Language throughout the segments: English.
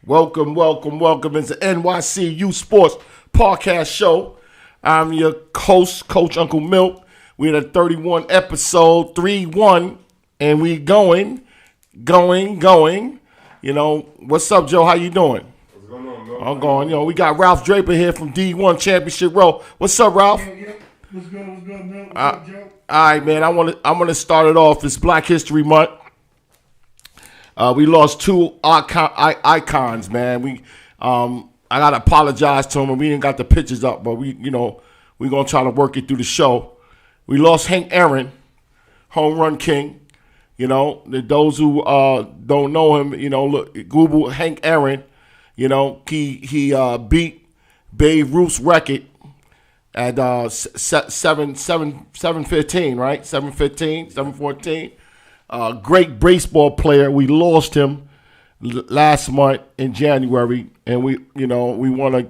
Welcome. It's the NYC Youth Sports Podcast Show. I'm your host, Coach Uncle Milk. We're at 31 episode, 3-1, and we going. You know, what's up, Joe? How you doing? What's going on, Milk? I'm going. You know, we got Ralph Draper here from D1 Championship Row. What's up, Ralph? Yeah. What's good, Milk? What's up, Joe? All right, man. I'm gonna start it off. It's Black History Month. We lost two icons, man. I gotta apologize to them, and we didn't got the pictures up, but we're gonna try to work it through the show. We lost Hank Aaron, home run king. You know, those who don't know him, you know, look, Google Hank Aaron. You know, he beat Babe Ruth's record at 7-15, right? 7-15, 7-14. Great baseball player. We lost him last month in January, and we want to,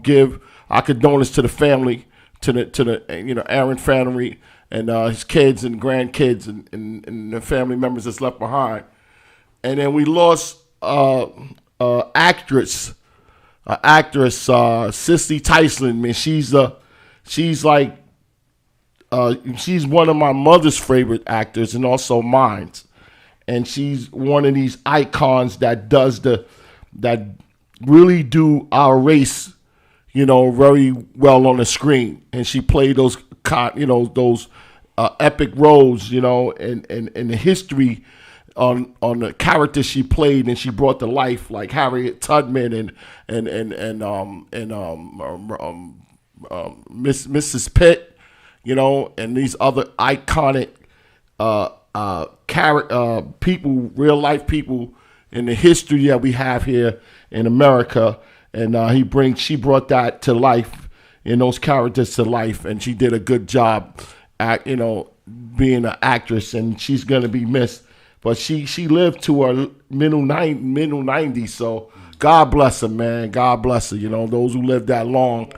give our condolences to the family, to the Aaron family and his kids and grandkids and the family members that's left behind. And then we lost actress Cicely Tyson. Man, she's one of my mother's favorite actors and also mine. And she's one of these icons that really do our race, very well on the screen. And she played those epic roles, in the history on the characters she played, and she brought to life, like Harriet Tubman and Mrs. Pitt. And these other iconic people, real life people in the history that we have here in America. And she brought that to life, and those characters to life, and she did a good job at, being an actress, and she's gonna be missed. But she lived to her middle 90s, so God bless her, man. God bless her. Those who live that long,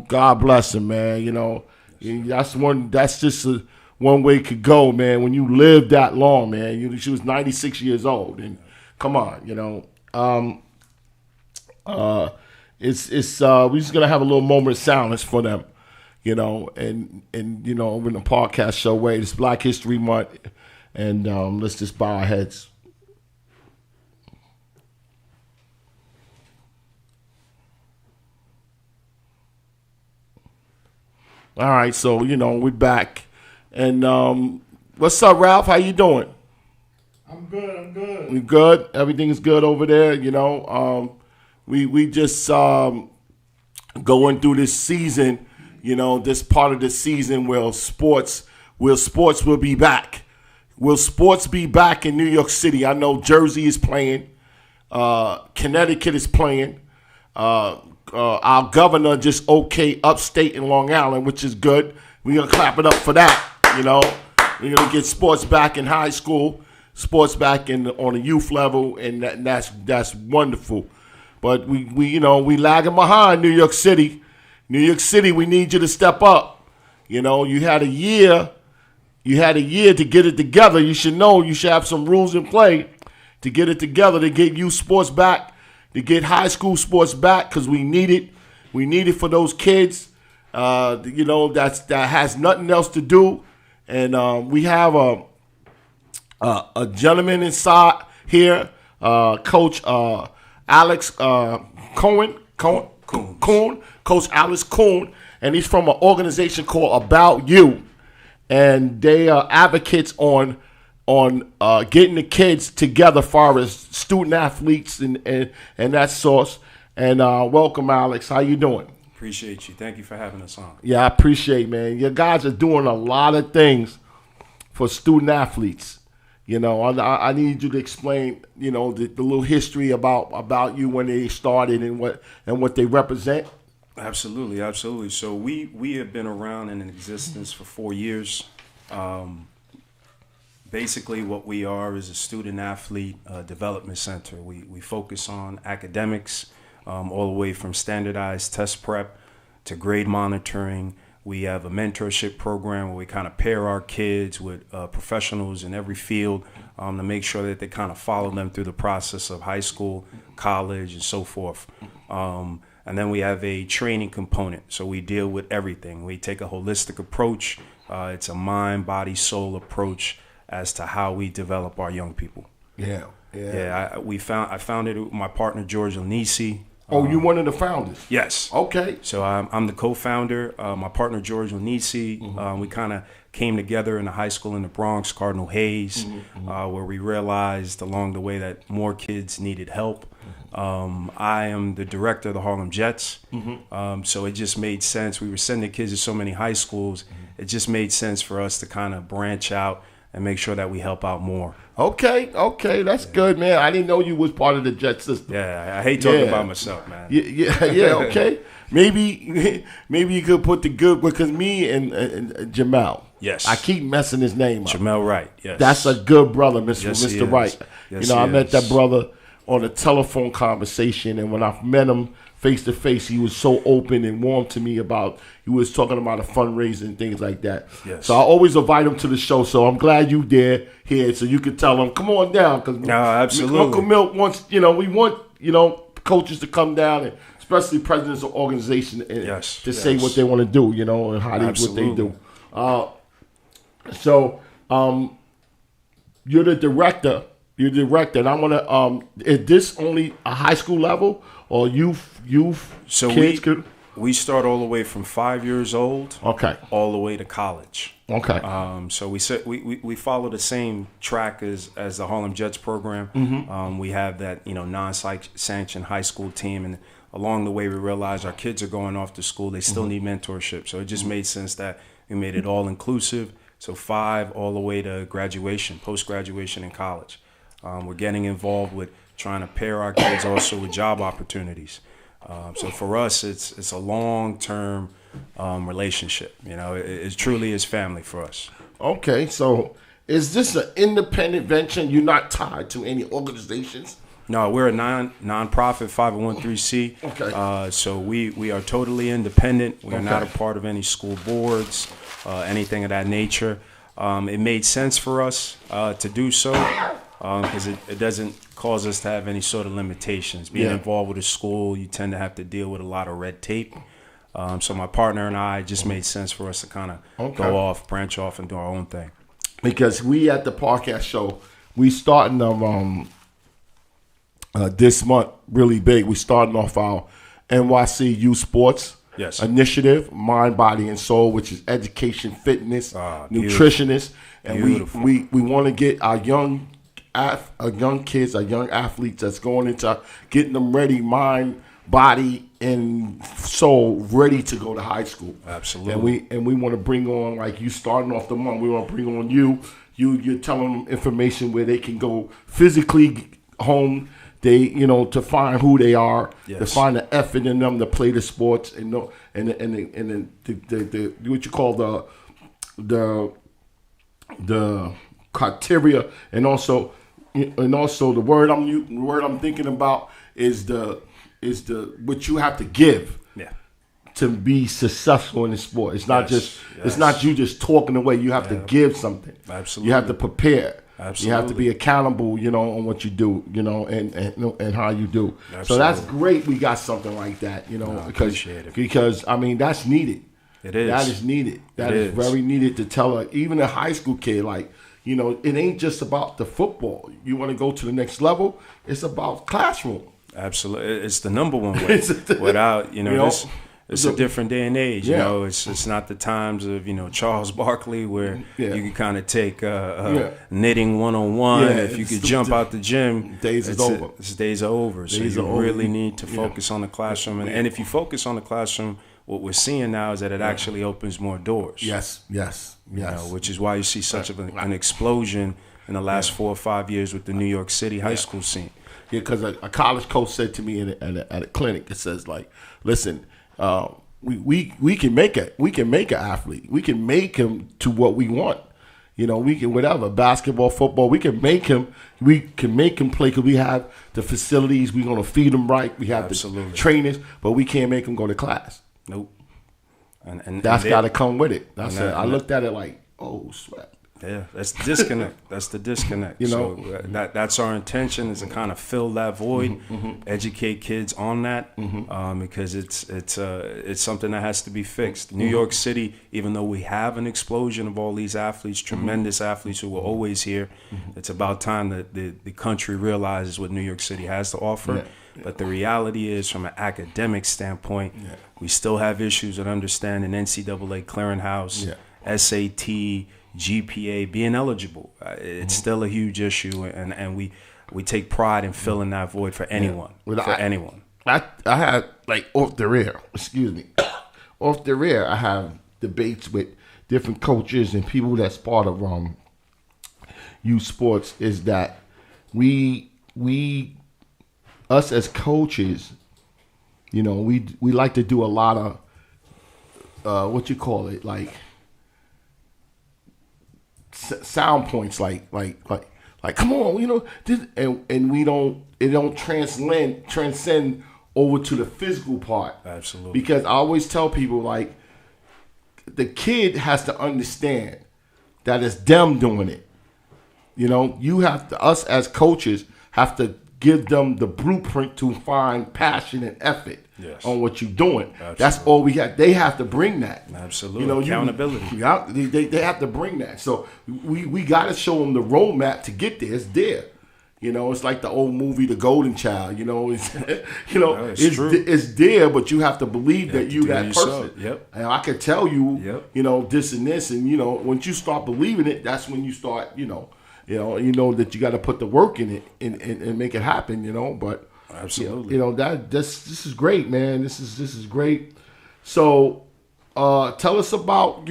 God bless her, man. That's just one way it could go, man. When you live that long, man. She was 96 years old, and come on, we're just gonna have a little moment of silence for them, and in the podcast show way. It's Black History Month, and let's just bow our heads. All right, so we're back, and what's up, Ralph? How you doing? I'm good. We good. Everything's good over there. We just going through this season. This part of the season where sports will be back. Will sports be back in New York City? I know Jersey is playing. Connecticut is playing. Our governor just okayed upstate in Long Island, which is good. We're going to clap it up for that, We're going to get sports back in high school, sports back on the youth level, and that's wonderful. But we lagging behind New York City. New York City, we need you to step up. You had a year to get it together. You should know you should have some rules in play to get it together, to get youth sports back, to get high school sports back, because we need it. We need it for those kids, that has nothing else to do. And we have a gentleman inside here, Coach Alex Coach Alex Kuhn, and he's from an organization called About You, and they are advocates on getting the kids together, far as student athletes and that source. And welcome, Alex. How you doing? Appreciate you. Thank you for having us on. Yeah, I appreciate, man. You guys are doing a lot of things for student athletes. I need you to explain, the little history about you, when they started and what they represent. Absolutely. So we have been around in existence for 4 years. Basically, what we are is a student athlete development center. We focus on academics, all the way from standardized test prep to grade monitoring, We have a mentorship program where we kind of pair our kids with professionals in every field to make sure that they kind of follow them through the process of high school, college, and so forth. And then we have a training component. So we deal with everything. We take a holistic approach. It's a mind, body, soul approach as to how we develop our young people. Yeah. I founded it with my partner, George Onisi. Oh, you're one of the founders? Yes. Okay. So I'm the co-founder. My partner, George Onisi, we kind of came together in a high school in the Bronx, Cardinal Hayes, where we realized along the way that more kids needed help. I am the director of the Harlem Jets. So it just made sense. We were sending kids to so many high schools. It just made sense for us to kind of branch out and make sure that we help out more. Okay, that's good, man. I didn't know you was part of the Jet system. Yeah, I hate talking about myself, man. Yeah, okay. Maybe you could put the good, because me and Jamal. Yes. I keep messing his name up. Jamal Wright, yes. That's a good brother, Mr. Wright. Yes, I met that brother on a telephone conversation, and when I met him face to face, he was so open and warm to me he was talking about a fundraiser and things like that. Yes. So I always invite him to the show. So I'm glad you here, so you can tell him, come on down. Cause no, absolutely. Uncle Milt wants, we want, coaches to come down, and especially presidents of organizations, to say what they want to do, and how what they do. So you're the director. And I want to. Is this only a high school level or youth? So kids we start all the way from 5 years old. Okay. All the way to college. Okay. So we follow the same track as the Harlem Jets program. We have that non-sanctioned high school team, and along the way we realized our kids are going off to school. They still need mentorship. So it just made sense that we made it all inclusive. So 5 all the way to graduation, post-graduation in college. We're getting involved with trying to pair our kids also with job opportunities. So for us, it's a long-term relationship. It truly is family for us. Okay, so is this an independent venture? You're not tied to any organizations? No, we're a non-profit 501(c)(3). Okay. So we are totally independent. We are not a part of any school boards, anything of that nature. It made sense for us to do so. Because it doesn't cause us to have any sort of limitations. Being involved with a school, you tend to have to deal with a lot of red tape. So my partner and I, it just made sense for us to kind of go off, branch off, and do our own thing. Because we at the podcast show, we starting this month really big. We starting off our NYC Youth Sports initiative, Mind, Body, and Soul, which is education, fitness, nutritionist, and we want to get our young kids, our young athletes that's going into getting them ready, mind, body, and soul, ready to go to high school. Absolutely. And we want to bring on, like you starting off the month, we want to bring on you're telling them information where they can go physically home, to find who they are, to find the effort in them to play the sports, and the what you call the criteria, and also the word I'm thinking about is the what you have to give to be successful in the sport. It's not it's not you just talking away. You have to give something. Absolutely. You have to prepare. Absolutely. You have to be accountable, on what you do, and how you do. Absolutely. So that's great. We got something like that, because I mean that's needed. It is. That is needed. That is very needed to tell even a high school kid, like, it ain't just about the football. You want to go to the next level, it's about classroom. Absolutely. It's the number one way. Without, it's a different day and age. It's not the times of, Charles Barkley where you can kind of take knitting 101. If you could jump out the gym, days are over. So you really need to focus on the classroom. And if you focus on the classroom, what we're seeing now is that it actually opens more doors. Yes. Which is why you see such an explosion in the last 4 or 5 years with the New York City high school scene. Yeah, because a college coach said to me at a clinic, it says, like, listen, we can make an athlete. We can make him to what we want. We can, whatever, basketball, football, we can make him play because we have the facilities. We're going to feed him right. We have the trainers, but we can't make him go to class. Nope. That's got to come with it. I looked at it like, oh, sweat. Yeah, that's the disconnect. That's the disconnect. So that's our intention, is to kind of fill that void, educate kids on that, because it's something that has to be fixed. New York City, even though we have an explosion of all these athletes, tremendous athletes who are always here, it's about time that the country realizes what New York City has to offer. Yeah. But the reality is, from an academic standpoint, we still have issues with understanding NCAA clearinghouse, SAT, GPA, being eligible. It's still a huge issue, and we take pride in filling that void for anyone. Anyone. I had, like, off the rear, I have debates with different coaches and people that's part of youth sports, is that us as coaches, we like to do a lot of like sound points, like come on, this, and it don't transcend over to the physical part. Absolutely. Because I always tell people, like, the kid has to understand that it's them doing it. You have to, us as coaches have to give them the blueprint to find passion and effort on what you're doing. Absolutely. That's all we have. They have to bring that. Absolutely. Accountability. They have to bring that. So we got to show them the roadmap to get there. It's there. It's like the old movie, The Golden Child. It's there, but you have to believe that you that person. Yep. And I can tell you, this and this, and once you start believing it, that's when you start, that you got to put the work in it and make it happen. But absolutely, this is great, man. This is great. So, tell us about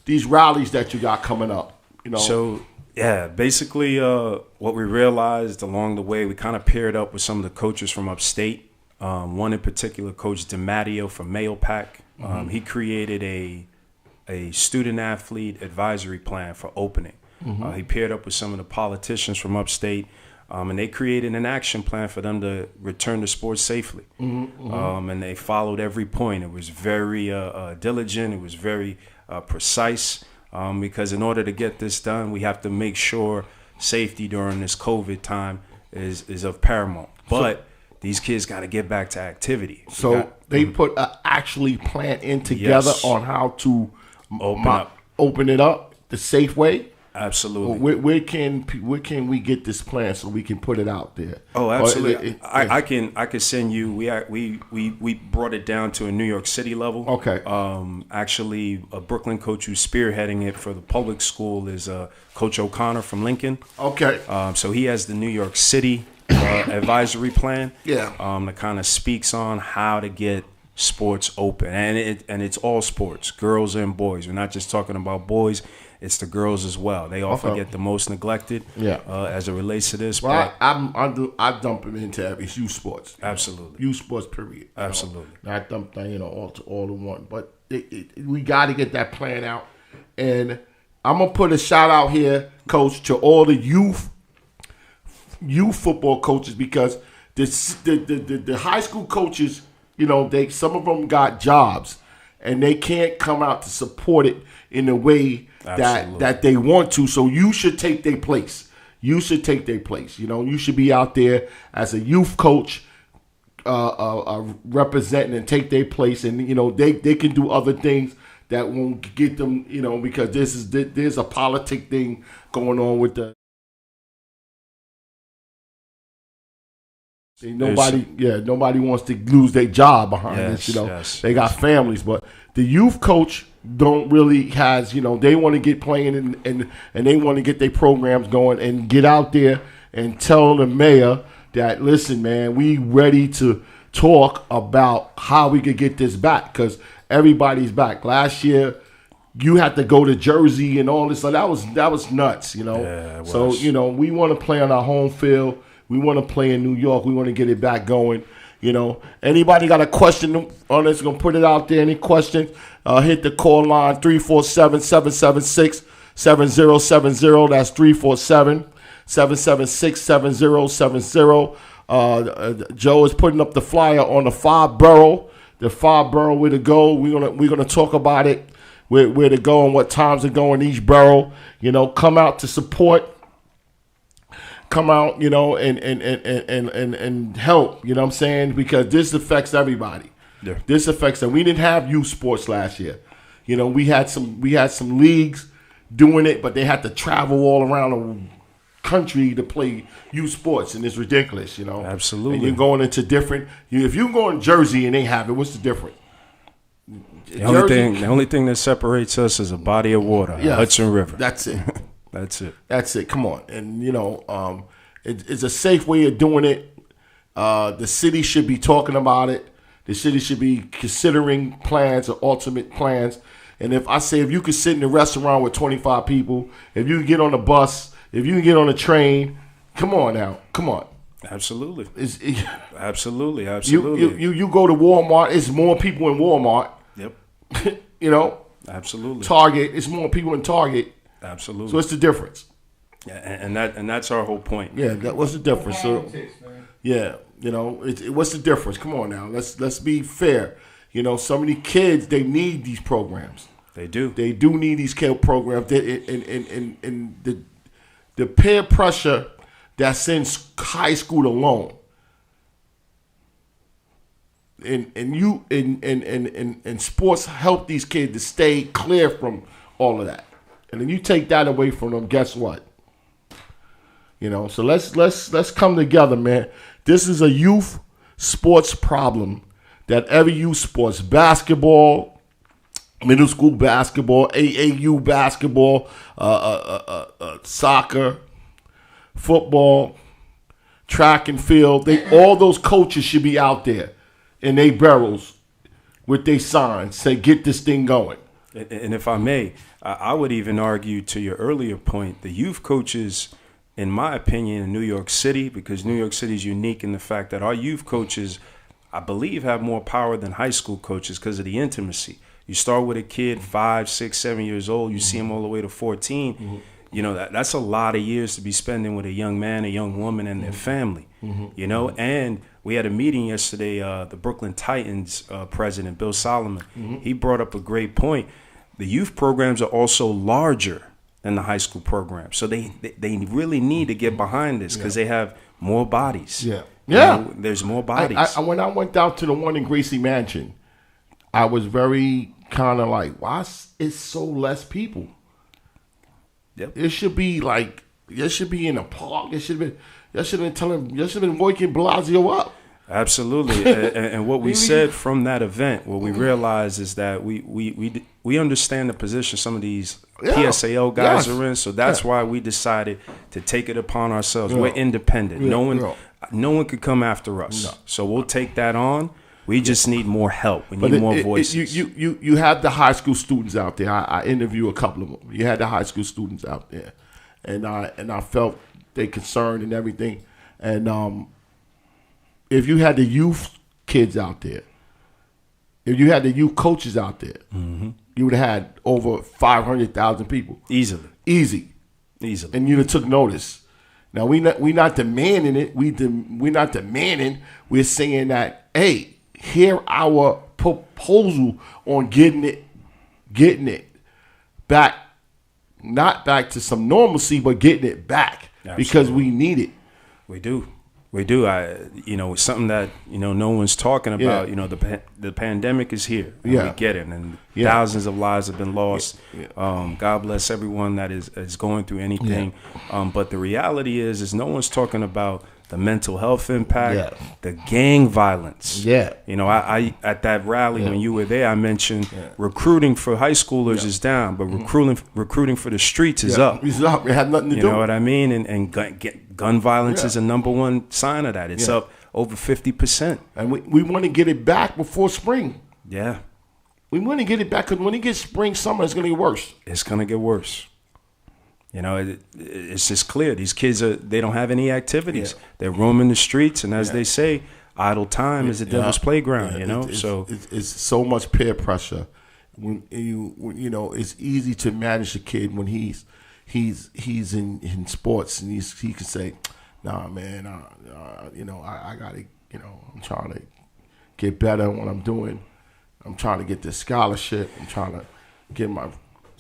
these rallies that you got coming up. So. Yeah, basically what we realized along the way, we kind of paired up with some of the coaches from upstate. One in particular, Coach DiMatteo from Mayo Pack. He created a student-athlete advisory plan for opening. He paired up with some of the politicians from upstate, and they created an action plan for them to return to sports safely. And they followed every point. It was very diligent. It was very precise. Because in order to get this done, we have to make sure safety during this COVID time is of paramount. But these kids got to get back to activity. So they put an actually plan in together on how to open it up the safe way. Absolutely. Where can we get this plan so we can put it out there? Oh, absolutely. I can send you. We brought it down to a New York City level. Okay. Actually, a Brooklyn coach who's spearheading it for the public school is Coach O'Connor from Lincoln. Okay. So he has the New York City advisory plan. Yeah. That kind of speaks on how to get sports open, and it's all sports, girls and boys. We're not just talking about boys. It's the girls as well. They often get the most neglected as it relates to this. Well, I dump them into every youth sports. Absolutely. Youth sports, period. Absolutely. I dump them, all in one. But we got to get that plan out. And I'm going to put a shout out here, Coach, to all the youth football coaches, because the high school coaches, some of them got jobs, and they can't come out to support it in a way that they want to. So you should take their place. You should be out there as a youth coach, representing and take their place. And they can do other things that won't get them. Because there's a politic thing going on with the. Nobody wants to lose their job behind this. They got families, but the youth coach don't really has. They want to get playing and they want to get their programs going and get out there and tell the mayor that, listen, man, we ready to talk about how we could get this back, because everybody's back. Last year, you had to go to Jersey and all this. So that was nuts. Yeah, it was. So we want to play on our home field. We want to play in New York. We want to get it back going. Anybody got a question on this? Going to put it out there. Any questions? Hit the call line 347-776-7070. That's 347-776-7070. Joe is putting up the flyer on the 5-borough the 5 borough where to go. We're gonna talk about it, where to go and what times to go in each borough. Come out to support. Come out, and help. You know what I'm saying? Because this affects everybody. Yeah. This affects them. We didn't have youth sports last year. We had some leagues doing it, but they had to travel all around the country to play youth sports, and it's ridiculous. Absolutely. And you're going into different. If you go in Jersey and they have it, what's the difference? The only thing that separates us is a body of water, yes, Hudson River. That's it. That's it. That's it. Come on, and it's a safe way of doing it. The city should be talking about it. The city should be considering plans or ultimate plans. And if you could sit in a restaurant with 25 people, if you can get on a bus, if you can get on a train, come on now, come on. Absolutely. Absolutely. Absolutely. You go to Walmart, it's more people in Walmart. Yep. Absolutely. Target, it's more people in Target. Absolutely. So what's the difference? Yeah, and that's our whole point. Yeah, what's the difference? So, yeah, what's the difference? Come on now, let's be fair. Some of these kids, they need these programs. They do. They do need these kid programs. And the peer pressure that's in high school alone. And sports help these kids to stay clear from all of that. And then you take that away from them, guess what? So let's come together, man. This is a youth sports problem that every youth sports, basketball, middle school basketball, AAU basketball, soccer, football, track and field, all those coaches should be out there in their barrels with their signs, say, get this thing going. And if I may, I would even argue to your earlier point, the youth coaches, in my opinion, in New York City, because New York City is unique in the fact that our youth coaches, I believe, have more power than high school coaches because of the intimacy. You start with a kid 5, 6, 7 years old, you see him all the way to 14. Mm-hmm. That's a lot of years to be spending with a young man, a young woman, and their family. Mm-hmm. And we had a meeting yesterday, the Brooklyn Titans president, Bill Solomon, he brought up a great point. The youth programs are also larger than the high school program. So they really need to get behind this because they have more bodies. Yeah. There's more bodies. When I went down to the one in Gracie Mansion, I was very kind of like, why is so less people? Yep. It should be like, it should be in a park. It should have been waking Blasio up. Absolutely. and what we said from that event, what we realized is that we understand the position some of these PSAL guys are in. So that's why we decided to take it upon ourselves. We're independent. No one could come after us. No. So we'll take that on. We just need more help. We need more voices. You had the high school students out there. I interviewed a couple of them. You had the high school students out there, and I felt they concerned and everything. And if you had the youth kids out there, if you had the youth coaches out there, you would have had over 500,000 people easily. And you'd have took notice. Now we not demanding it. We're not demanding. We're saying that, hey, hear our proposal on getting it back, not back to some normalcy, but getting it back. Absolutely. Because we need it. We do. Something that, no one's talking about, the pandemic is here. We get it. And thousands of lives have been lost. God bless everyone that is going through anything. But the reality is no one's talking about the mental health impact, the gang violence. I at that rally when you were there, I mentioned recruiting for high schoolers is down, but recruiting for the streets is up. It's up. It had nothing to do. You know what I mean? And gun violence is a number one sign of that. It's up over 50%. And we want to get it back before spring. Yeah. We want to get it back because when it gets spring, summer, it's going to get worse. It's going to get worse. It's just clear. These kids they don't have any activities. They're roaming the streets, and as they say, idle time is the devil's playground. It's so much peer pressure. When it's easy to manage a kid when he's in sports and he can say, nah, man, I gotta, I'm trying to get better at what I'm doing. I'm trying to get this scholarship. I'm trying to get my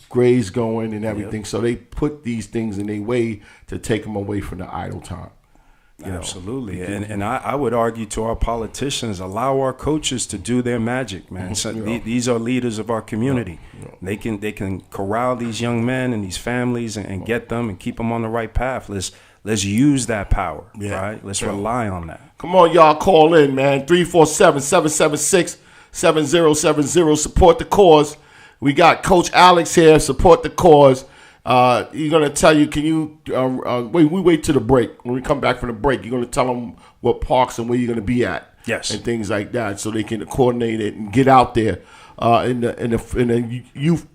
grades going and everything. Yep. So they put these things in their way to take them away from the idle time. Absolutely. And I would argue to our politicians, allow our coaches to do their magic, man. So these are leaders of our community. They can corral these young men and these families and get them and keep them on the right path. Let's use that power, right? Let's rely on that. Come on, y'all, call in, man. 347-776-7070. Support the cause. We got Coach Alex here. Support the cause. You're going to tell you, can you we wait till the break. When we come back from the break, you're going to tell them what parks and where you're going to be at. Yes. And things like that, so they can coordinate it and get out there in the youth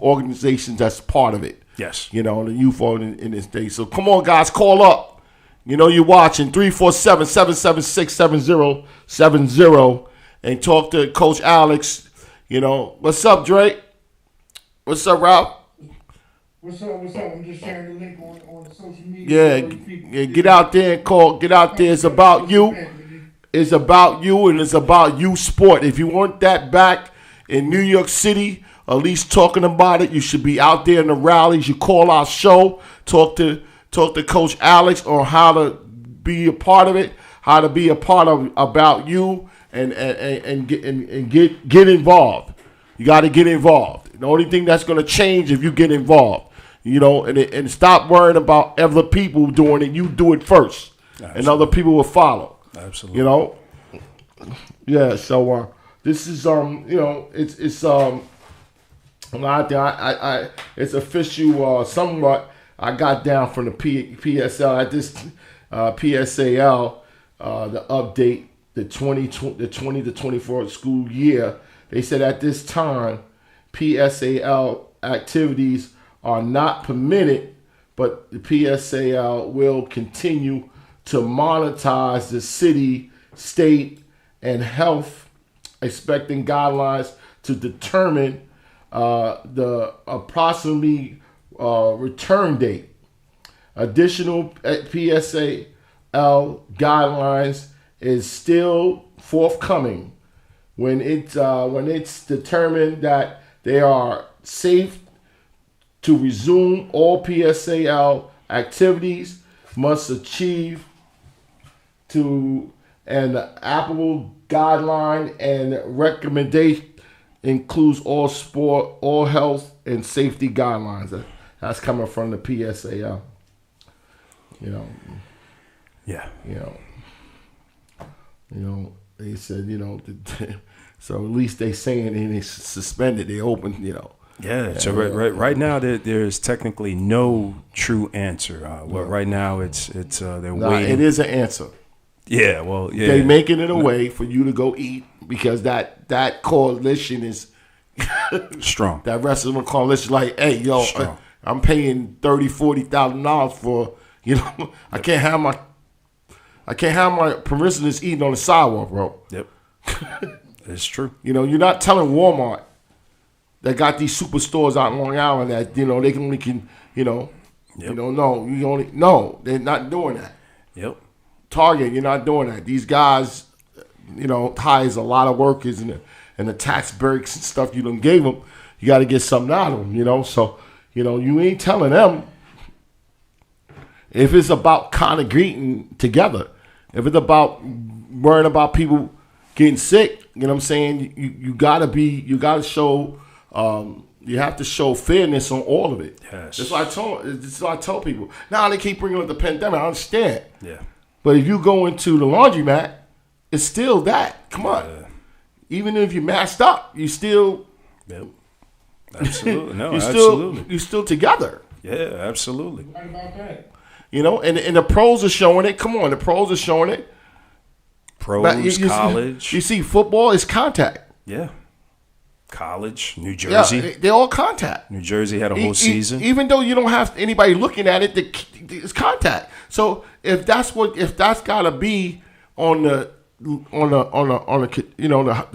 organizations that's part of it. Yes. The youth in this day. So come on, guys, call up. You're watching 347-776-7070 and talk to Coach Alex. What's up, Drake? What's up, Ralph? What's up? I'm just sharing the link on social media. Yeah, get out there and call. Get out there. It's about you. It's about you, and it's about you sport. If you want that back in New York City, at least talking about it, you should be out there in the rallies. You call our show, talk to Coach Alex on how to be a part of it, how to be a part of about you, and get involved. You got to get involved. The only thing that's going to change if you get involved. And stop worrying about other people doing it. You do it first. Absolutely. And other people will follow. Absolutely. Yeah. So this is it's it's official somewhat. I got down from the PSL at this PSAL the update the 20 to 24 school year. They said at this time PSAL activities are not permitted, but the PSAL will continue to monetize the city, state, and health expecting guidelines to determine the approximately return date. Additional PSAL guidelines is still forthcoming when it's determined that they are safe to resume. All PSAL activities must achieve to an applicable guideline and recommendation includes all sport, all health and safety guidelines. That's coming from the PSAL. They said, so at least they saying they suspended, they opened, Yeah, so right now there's technically no true answer. Right now it's they're waiting. It is an answer. Yeah, well, yeah. They making it a way for you to go eat because that coalition is strong. That restaurant coalition, like, hey, yo, I'm paying $30,000-$40,000 for, I can't have my parishioners eating on the sidewalk, bro. Yep, it's true. You're not telling Walmart that got these superstores out in Long Island that they only can no, they're not doing that. Yep. Target, you're not doing that. These guys, hires a lot of workers and the tax breaks and stuff you done gave them. You got to get something out of them, So, you ain't telling them if it's about kind of greeting together. If it's about worrying about people getting sick, you know what I'm saying? You got to show. You have to show fairness on all of it. Yes. That's what I tell people. Now they keep bringing up the pandemic. I understand. Yeah. But if you go into the laundromat, it's still that. Come on. Even if you masked up, you still. Yep. Absolutely. No, absolutely. You're still together. Yeah, absolutely. What about that? And the pros are showing it. Come on, the pros are showing it. Pros, college. You see, football is contact. Yeah. College, New Jersey. Yeah, they're all contact. New Jersey had a whole season. Even though you don't have anybody looking at it, it's contact. So if that's got to be on the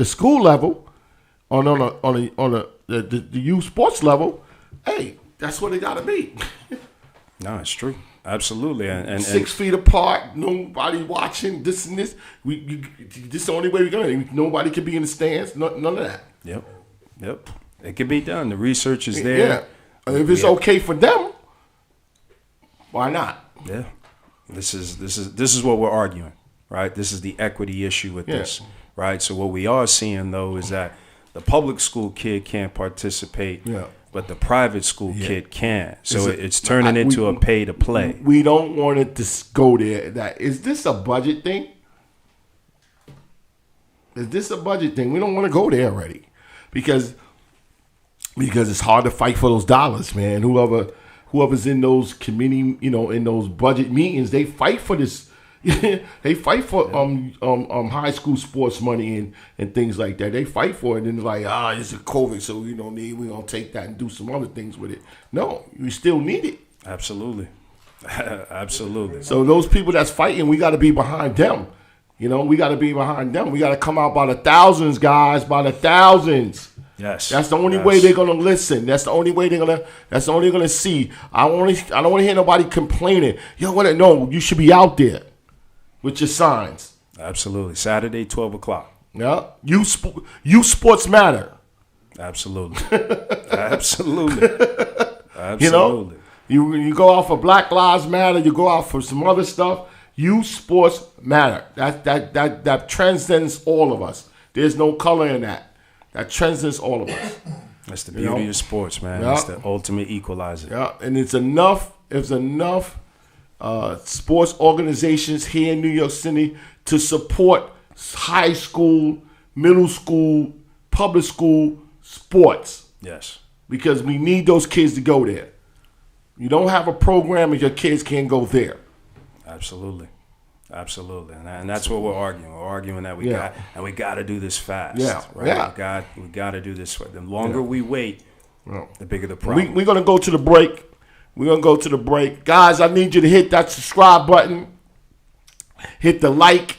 school level, on the youth sports level, hey, that's what it got to be. No, it's true. Absolutely, and 6 feet apart, nobody watching this and this. This is the only way we're gonna. Nobody can be in the stands. None of that. Yep. It can be done. The research is there. Yeah. If it's okay for them, why not? Yeah. This is what we're arguing, right? This is the equity issue with this, right? So what we are seeing though is that the public school kid can't participate. Yeah. But the private school kid can. So it's turning into a pay to play. We don't want it to go there. Is this a budget thing? Is this a budget thing? We don't want to go there already. Because it's hard to fight for those dollars, man. Whoever's in those committee, in those budget meetings, they fight for this. They fight for high school sports money and things like that. They fight for it, and it's like, it's a COVID, so we don't need. We're gonna take that and do some other things with it. No, we still need it. Absolutely, absolutely. So those people that's fighting, we got to be behind them. We got to be behind them. We got to come out by the thousands, guys, by the thousands. Yes, that's the only way they're gonna listen. That's the only way That's the only gonna see. I don't want to hear nobody complaining. No, you should be out there with your signs. Absolutely. Saturday, 12 o'clock. Yeah. You sports matter. Absolutely. Absolutely. Absolutely. You go out for Black Lives Matter. You go out for some other stuff. You sports matter. That transcends all of us. There's no color in that. That transcends all of us. That's the beauty of sports, man. Yeah. It's the ultimate equalizer. Yeah. And it's enough. Sports organizations here in New York City to support high school, middle school, public school sports. Yes. Because we need those kids to go there. You don't have a program and your kids can't go there. Absolutely. And that's what we're arguing. We're arguing that we got to do this fast. Yeah. Right? Yeah. We got to do this. The longer we wait, the bigger the problem. We're going to go to the break. Guys, I need you to hit that subscribe button, hit the like,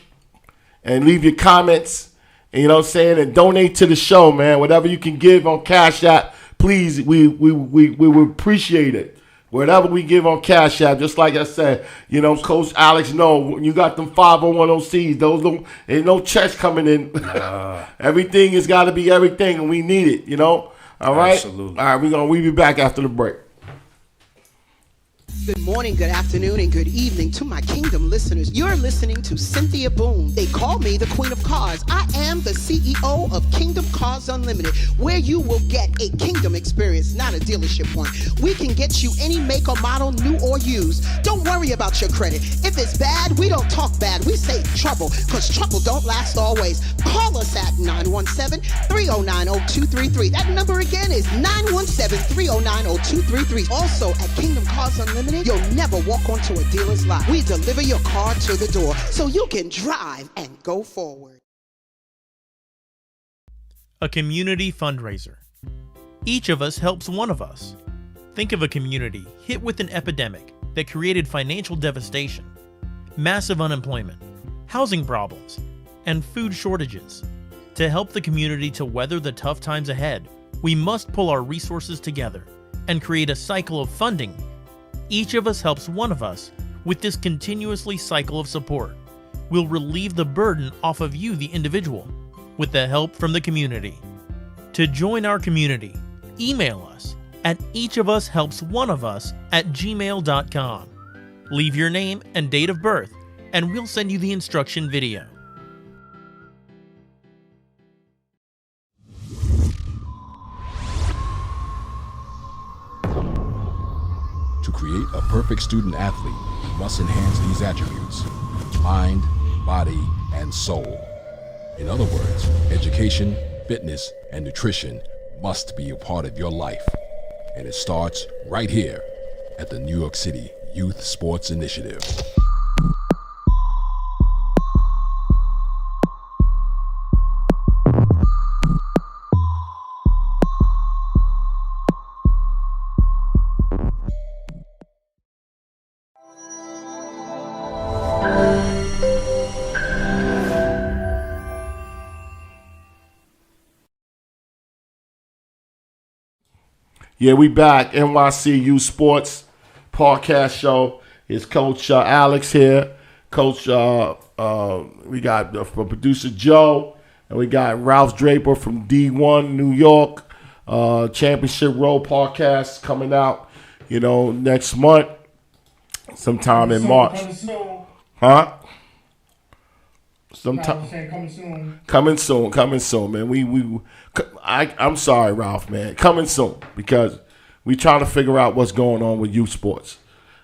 and leave your comments. And, and donate to the show, man. Whatever you can give on Cash App, please, we would appreciate it. Whatever we give on Cash App, just like I said, Coach Alex, you got them 501(c)s. Those ain't no checks coming in. Everything has got to be everything, and we need it, All right? Absolutely. All right, we'll be back after the break. Good morning, good afternoon, and good evening to my Kingdom listeners. You're listening to Cynthia Boone. They call me the Queen of Cars. I am the CEO of Kingdom Cars Unlimited, where you will get a Kingdom experience, not a dealership one. We can get you any make or model, new or used. Don't worry about your credit. If it's bad, we don't talk bad. We say trouble, because trouble don't last always. Call us at 917-309-0233. That number again is 917-309-0233. Also, at Kingdom Cars Unlimited, you'll never walk onto a dealer's lot. We deliver your car to the door so you can drive and go forward. A community fundraiser. Each of us helps one of us. Think of a community hit with an epidemic that created financial devastation, massive unemployment, housing problems, and food shortages. To help the community to weather the tough times ahead, we must pull our resources together and create a cycle of funding. Each of us helps one of us with this continuously cycle of support. We'll relieve the burden off of you, the individual, with the help from the community. To join our community, email us at eachofushelpsOneofus@gmail.com. Leave your name and date of birth, and we'll send you the instruction video. To create a perfect student athlete, you must enhance these attributes: mind, body, and soul. In other words, education, fitness, and nutrition must be a part of your life. And it starts right here at the New York City Youth Sports Initiative. Yeah, we back. NYC Youth Sports Podcast Show. It's Coach Alex here. Coach, we got from producer Joe, and we got Ralph Draper from D1 New York. Championship Road podcast coming out, next month, sometime in March. Huh? Sometime coming soon, man. I'm sorry, Ralph, man. Coming soon because we trying to figure out what's going on with youth sports.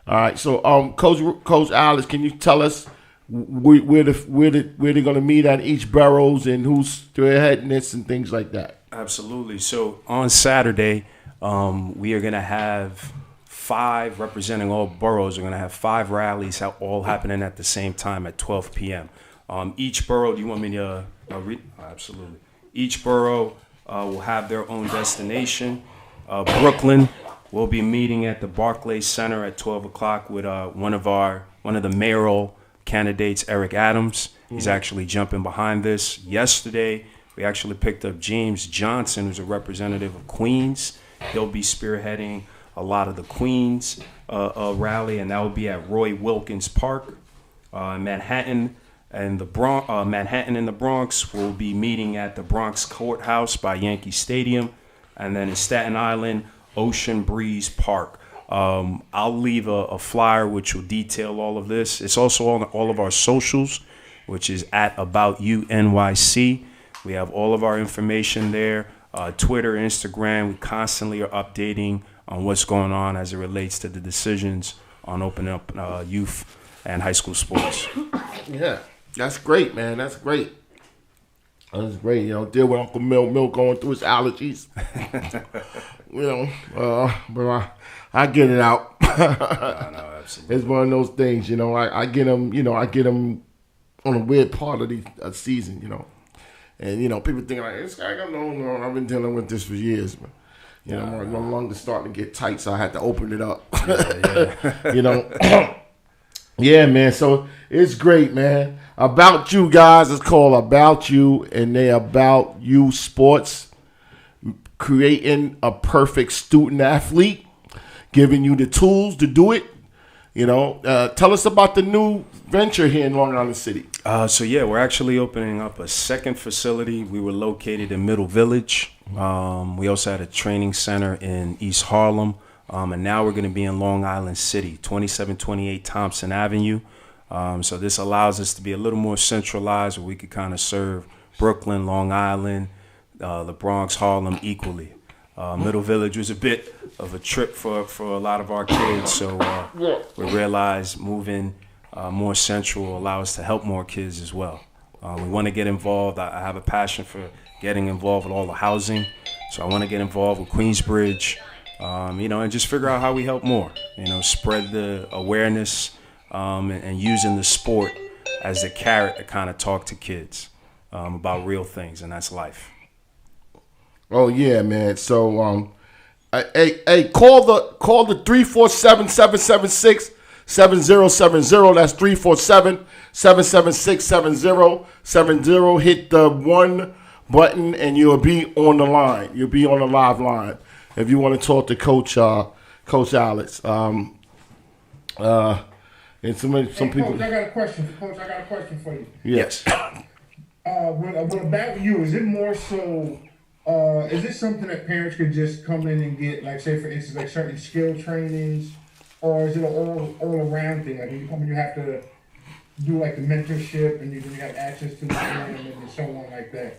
All right, so Coach Alex, can you tell us where they're going to meet at each boroughs and who's spearheading this and things like that? Absolutely. So on Saturday, we are going to have 5 representing all boroughs. We're going to have 5 rallies all happening at the same time at 12 p.m. Each borough, do you want me to read? Absolutely. Each borough will have their own destination. Brooklyn will be meeting at the Barclays Center at 12 o'clock with one of the mayoral candidates, Eric Adams. He's actually jumping behind this. Yesterday, we actually picked up James Johnson, who's a representative of Queens. He'll be spearheading a lot of the Queens rally, and that will be at Roy Wilkins Park. Manhattan and the Bronx will be meeting at the Bronx Courthouse by Yankee Stadium, and then in Staten Island, Ocean Breeze Park. I'll leave a flyer which will detail all of this. It's also on all of our socials, which is at About You NYC. We have all of our information there. Twitter, Instagram, we constantly are updating on what's going on as it relates to the decisions on opening up youth and high school sports. Yeah, that's great, man. That's great. Deal with Uncle Mill going through his allergies. But I get it out. No, absolutely. It's one of those things, I get them on a weird part of the season, And, people think like, this guy, no, I've been dealing with this for years, but, my lungs starting to get tight, so I had to open it up. Yeah. Yeah, man. So it's great, man. About You guys is called About You, and they About You Sports, creating a perfect student athlete, giving you the tools to do it. Tell us about the new venture here in Long Island City. We're actually opening up a second facility. We were located in Middle Village. We also had a training center in East Harlem. And now we're going to be in Long Island City, 2728 Thompson Avenue. So this allows us to be a little more centralized, where we could kind of serve Brooklyn, Long Island, the Bronx, Harlem equally. Middle Village was a bit of a trip for a lot of our kids. So we realized moving more central will allow us to help more kids as well. We want to get involved. I have a passion for getting involved with all the housing. So I want to get involved with Queensbridge. And just figure out how we help more, spread the awareness and using the sport as the carrot to kind of talk to kids about real things, and that's life. Oh, yeah, man. So, call the 347-776-7070. That's 347-776-7070. Hit the 1 button, and you'll be on the line. You'll be on the live line. If you want to talk to Coach Alex, and some people. Coach, I got a question. Coach, I got a question for you. Yes. With About You, is it more so? Is it something that parents could just come in and get, like, say for instance, like certain skill trainings, or is it an all around thing? Like when you come in, you have to do like the mentorship, and you have access to the gym and so on like that.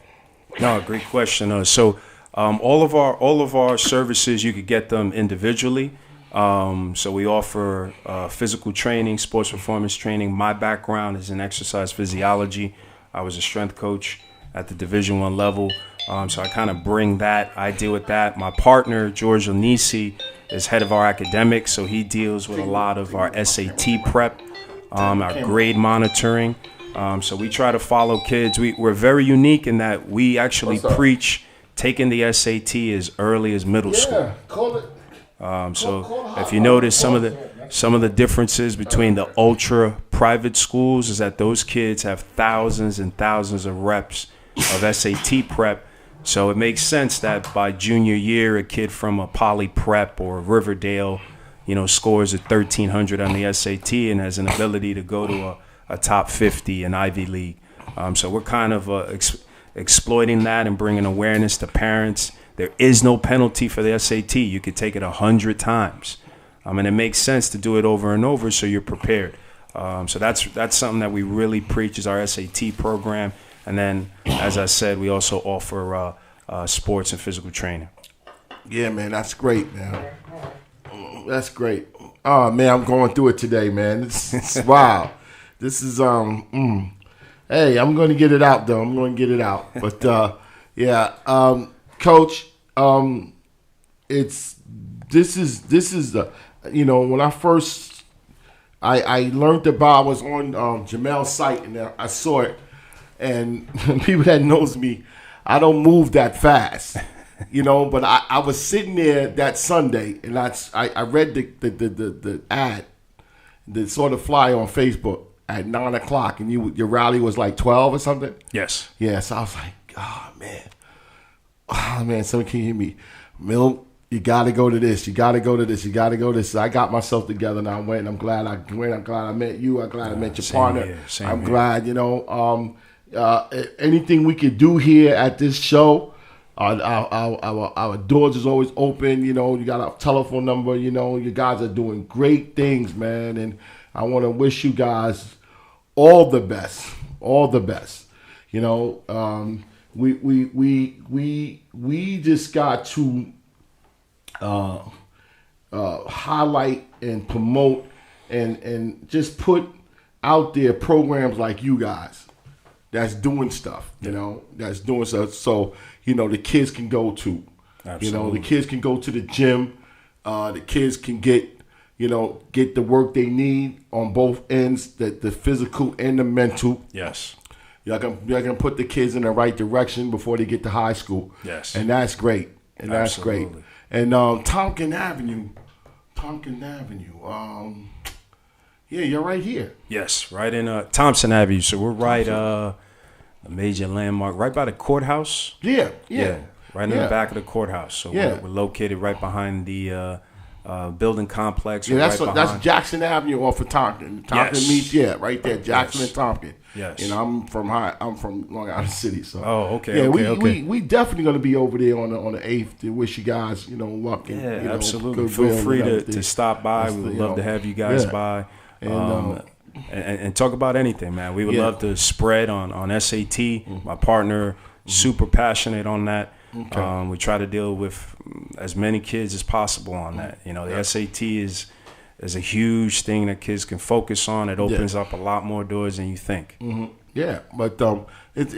No, great question. All of our services, you could get them individually. So we offer physical training, sports performance training. My background is in exercise physiology. I was a strength coach at the Division I level. So I kind of bring that. I deal with that. My partner, George Onisi, is head of our academics. So he deals with a lot of our SAT prep, our grade monitoring. So we try to follow kids. We're very unique in that we actually preach taking the SAT as early as middle school. Yeah, call it. So if you notice some of the differences between the ultra private schools is that those kids have thousands and thousands of reps of SAT prep. So it makes sense that by junior year, a kid from a Poly Prep or Riverdale scores at 1,300 on the SAT and has an ability to go to a top 50 in Ivy League. So we're kind of exploiting that and bringing awareness to parents. There is no penalty for the SAT. You could take it 100 times. And it makes sense to do it over and over so you're prepared. So that's something that we really preach is our SAT program. And then, as I said, we also offer sports and physical training. Yeah, man, that's great, man. That's great. Oh, man, I'm going through it today, man. It's wow. This is Hey, I'm going to get it out, though. I'm going to get it out. But Coach, this is the when I first I learned about, I was on Jamel's site and I saw it, and people that knows me, I don't move that fast. But I was sitting there that Sunday, and I read the ad, the sort of flyer on Facebook at 9:00, and your rally was like 12 or something. Yes. Yeah. So I was like, oh man, someone can hear me, Milt. You got to go to this. You got to go to this. You got to go to this. So I got myself together, and I went. And I'm glad I went. I'm glad I met you. I'm glad I met your partner. I'm glad. Anything we could do here at this show. Our doors is always open. You got our telephone number. You guys are doing great things, man. And I want to wish you guys all the best. All the best. We just got to highlight and promote and just put out there programs like you guys that's doing stuff. That's doing stuff. So the kids can go to. Absolutely. The kids can go to the gym. The kids can get the work they need on both ends, the physical and the mental. Yes. Y'all can put the kids in the right direction before they get to high school. Yes. And that's great. And that's Absolutely. great. And Tompkins Avenue. You're right here. Yes, right in Thompson Avenue. So we're right a major landmark, right by the courthouse. Yeah. Right in the back of the courthouse. So we're located right behind the building complex. Yeah, right that's Jackson Avenue off of Tompkins. Tompkins meets right there, Jackson and Tompkins. Yes. I'm from Long Island City, so. Oh, okay. Yeah, okay. we definitely gonna be over there on the 8th to wish you guys luck and absolutely. goodwill. Feel free to stop by. We would love to have you guys by. And talk about anything, man. We would love to spread on SAT. Mm-hmm. My partner, super passionate on that. Okay. We try to deal with as many kids as possible on that. The SAT is a huge thing that kids can focus on. It opens up a lot more doors than you think. Mm-hmm. Yeah, but this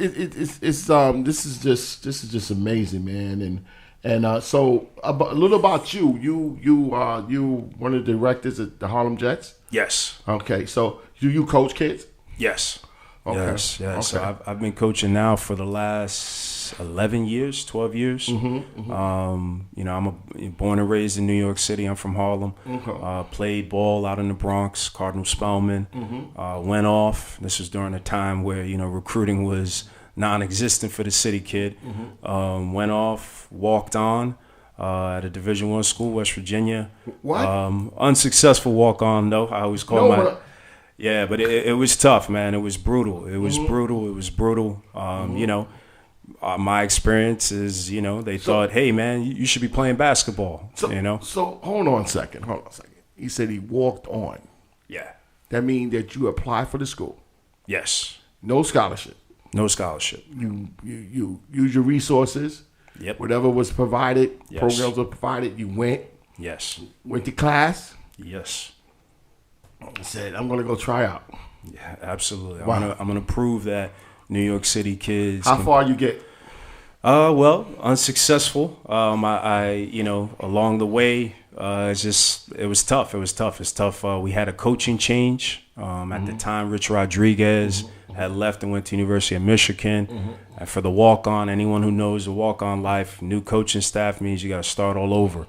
is just amazing, man. And so a little about you. You one of the directors at the Harlem Jets. Yes. Okay, so do you coach kids? Yes. Okay. Yes. Okay. So I've been coaching now for the last 11 years, 12 years. Mm-hmm. I'm born and raised in New York City. I'm from Harlem. Okay. Played ball out in the Bronx, Cardinal Spellman. Mm-hmm. Went off. This was during a time where recruiting was non-existent for the city kid. Mm-hmm. Went off, walked on at a Division I school, West Virginia. What? Unsuccessful walk-on though. I always call Yeah, but it was tough, man. It was brutal. It was brutal. My experience is, they thought, hey, man, you should be playing basketball. So hold on a second. He said he walked on. Yeah. That means that you applied for the school. Yes. No scholarship. No scholarship. You use your resources. Yep. Whatever was provided, yes. Programs were provided, you went. Yes. Went to class. Yes. Said, I'm going to go try out. Yeah, absolutely. Wow. I'm gonna prove that New York City kids. How far you get? Well, unsuccessful. I along the way, it was tough. It's tough. We had a coaching change. At the time, Rich Rodriguez had left and went to University of Michigan. And for the walk-on, anyone who knows the walk-on life, new coaching staff means you got to start all over.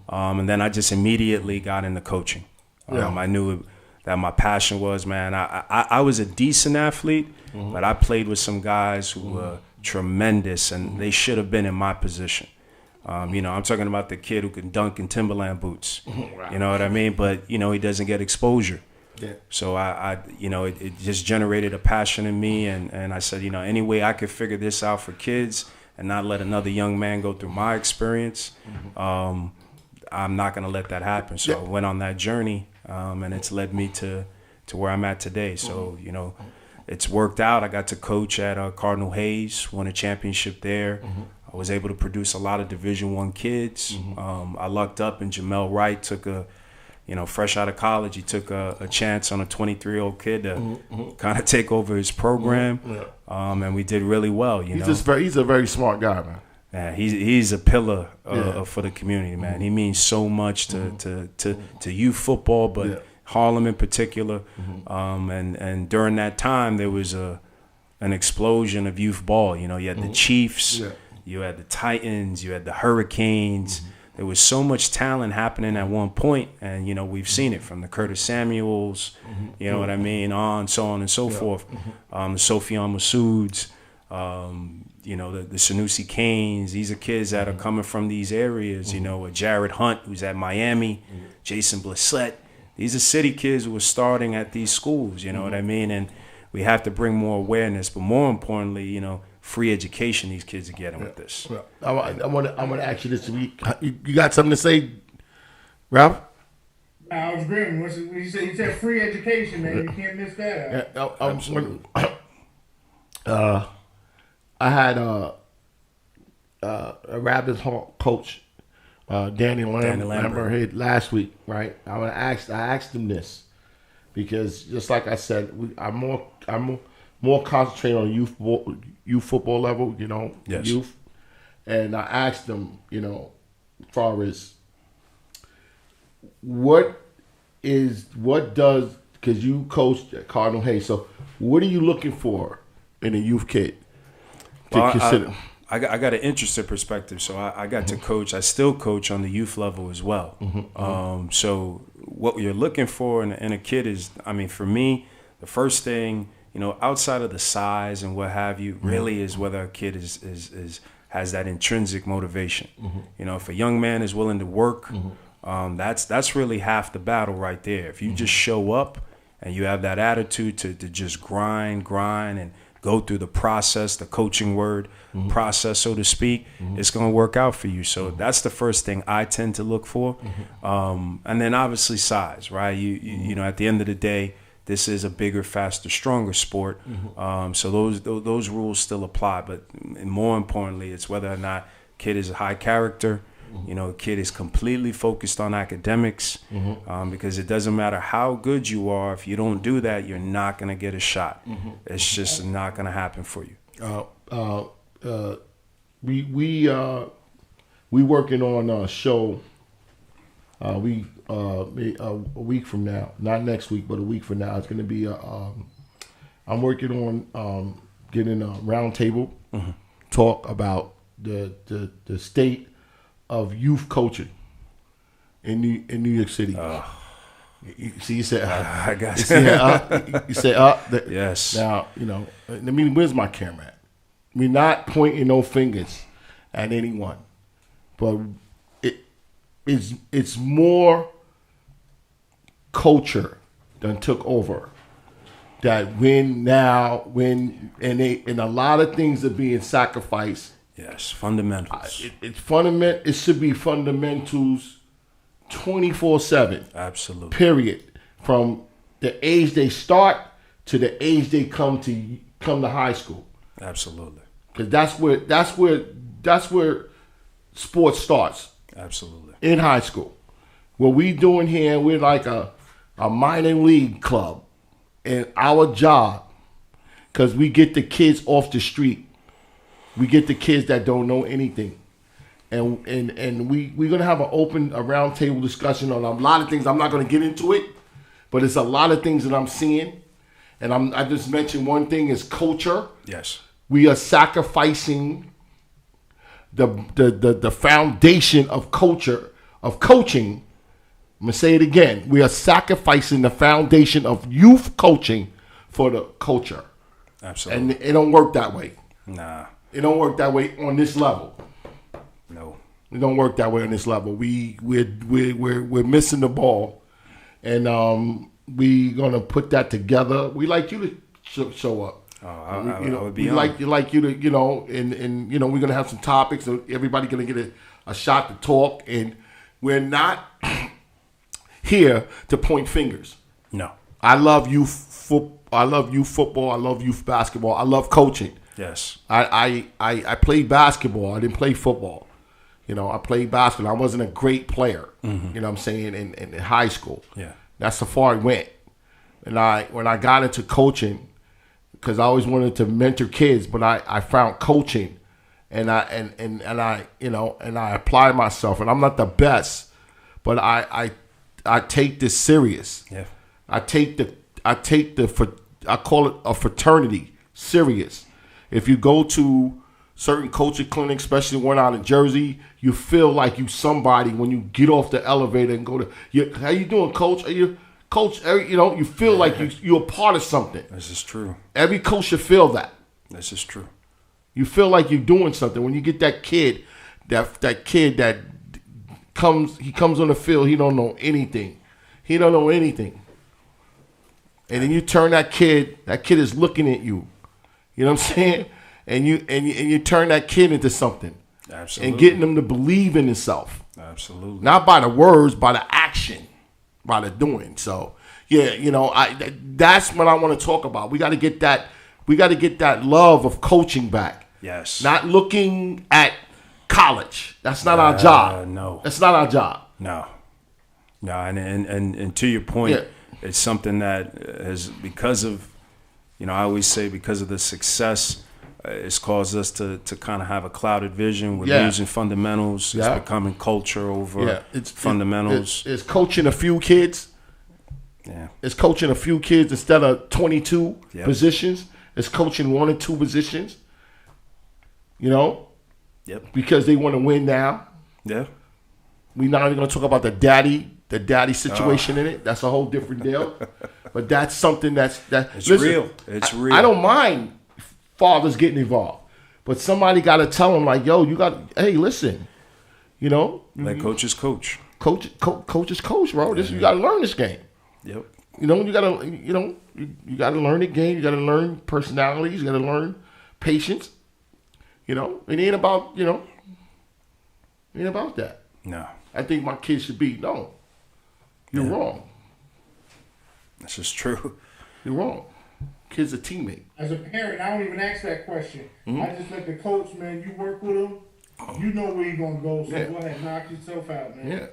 And then I just immediately got into coaching. I knew that my passion was, man, I was a decent athlete, but I played with some guys who were tremendous, and they should have been in my position. I'm talking about the kid who can dunk in Timberland boots. You know what I mean? But, he doesn't get exposure. Yeah. So it just generated a passion in me. And I said, any way I could figure this out for kids and not let another young man go through my experience, I'm not going to let that happen. So I went on that journey, and it's led me to where I'm at today. So, it's worked out. I got to coach at Cardinal Hayes, won a championship there. I was able to produce a lot of Division I kids. I lucked up, and Jamel Wright took fresh out of college, he took a chance on a 23-year-old kid to kind of take over his program, and we did really well. He's a very smart guy, man. Yeah, he's a pillar for the community, man. He means so much to youth football, but Harlem in particular. And during that time, there was an explosion of youth ball. You had the Chiefs, you had the Titans, you had the Hurricanes. There was so much talent happening at one point, and we've seen it from the Curtis Samuels, you know what I mean, so on and so forth. The Sophion Massouds, the Sanusi Canes. These are kids that are coming from these areas. Jared Hunt, who's at Miami, Jason Blissett. These are city kids who are starting at these schools. You know what I mean, and we have to bring more awareness, but more importantly, free education these kids are getting with this. Well, I want to ask you this week. You got something to say, Ralph? I was agreeing. You said free education, man. You can't miss that. I had a Rapids coach, Danny Lambert last week, right? I asked him this because just like I said, I'm more concentrated on youth football level, youth. And I asked them, as far as because you coached at Cardinal Hayes, so what are you looking for in a youth kid to consider? I got an interesting perspective, so I got to coach. I still coach on the youth level as well. So what you're looking for in a kid is, for me, the first thing, outside of the size and what have you, really is whether a kid has that intrinsic motivation. If a young man is willing to work, that's really half the battle right there. If you just show up and you have that attitude to just grind and go through the process, the coaching word process, so to speak, it's going to work out for you. So that's the first thing I tend to look for. And then obviously size, right? You know, at the end of the day, this is a bigger, faster, stronger sport. So those rules still apply. But more importantly, it's whether or not kid is a high character. Kid is completely focused on academics, because it doesn't matter how good you are. If you don't do that, you're not going to get a shot. It's just not going to happen for you. We working on a show. A week from now, not next week, but a week from now, it's going to be I'm working on getting a roundtable talk about the state of youth coaching in New York City. You said I got you said yes. Now where's my camera at? We're not pointing no fingers at anyone, but it's more culture than took over. That when a lot of things are being sacrificed. Yes, fundamentals. It should be fundamentals 24/7. Absolutely. Period. From the age they start to the age they come to high school. Absolutely. Because that's where sports starts. Absolutely. In high school. What we doing here, we're like a minor league club. And our job, because we get the kids off the street. We get the kids that don't know anything. And we're going to have a roundtable discussion on a lot of things. I'm not going to get into it, but it's a lot of things that I'm seeing. And I just mentioned one thing is culture. Yes. We are sacrificing the foundation of culture, of coaching. I'm going to say it again. We are sacrificing the foundation of youth coaching for the culture. Absolutely. And it don't work that way. Nah. It don't work that way on this level. No. It don't work that way on this level. We're missing the ball, and we gonna put that together. We like you to show up. I would be we like you to, and we're gonna have some topics, and everybody gonna get a shot to talk, and we're not here to point fingers. No. I love youth I love youth football. I love youth basketball. I love coaching. Yes. I played basketball. I didn't play football. I played basketball. I wasn't a great player. You know what I'm saying, in high school. Yeah. That's how far I went. And when I got into coaching, because I always wanted to mentor kids, but I found coaching, and I applied myself. And I'm not the best, but I take this serious. Yeah. I call it a fraternity serious. If you go to certain coaching clinics, especially one out in Jersey, you feel like you somebody when you get off the elevator and go to, how you doing, coach? Are you coach? You feel like you're a part of something. This is true. Every coach should feel that. This is true. You feel like you're doing something when you get that kid, that kid that comes on the field. He don't know anything. And then you turn that kid is looking at you. You know what I'm saying? And you turn that kid into something. Absolutely. And getting them to believe in himself. Absolutely. Not by the words, by the action, by the doing. So, yeah, that's what I want to talk about. We got to get that love of coaching back. Yes. Not looking at college. That's not our job. No. That's not our job. No. No, and to your point, it's something that is because of, I always say because of the success, it's caused us to kind of have a clouded vision. We're losing fundamentals. It's becoming culture over fundamentals. It's coaching a few kids. Yeah. It's coaching a few kids instead of 22 positions. It's coaching 1 or 2 positions. Yep. Because they want to win now. Yeah. We're not even going to talk about the daddy situation in it. That's a whole different deal. But that's something it's real. It's real. I don't mind fathers getting involved, but somebody got to tell them, like, yo, hey, listen, let coaches coach. Coaches coach, bro. You got to learn this game. Yep. You got to learn the game. You got to learn personalities. You got to learn patience. It ain't about that. No. I think my kids should be, no, you're wrong. This is true. You're wrong. Kid's a teammate. As a parent, I don't even ask that question. I just let the coach, man, you work with him, you know where you're going to go, so go ahead, knock yourself out, man.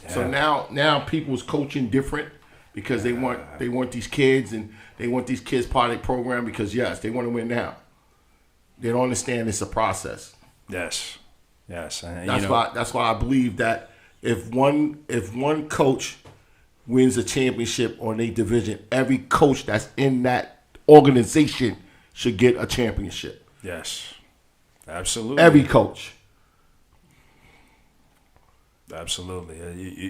Yeah. So now people's coaching different because they want these kids, and they want these kids part of the program because, yes, they want to win now. They don't understand it's a process. Yes. Yes. And, that's why I believe that if one coach wins a championship on a division, every coach that's in that organization should get a championship. Yes. Absolutely. Every coach. Absolutely.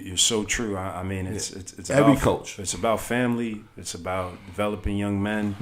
You're so true. I mean, it's every about, coach. It's about family. It's about developing young men,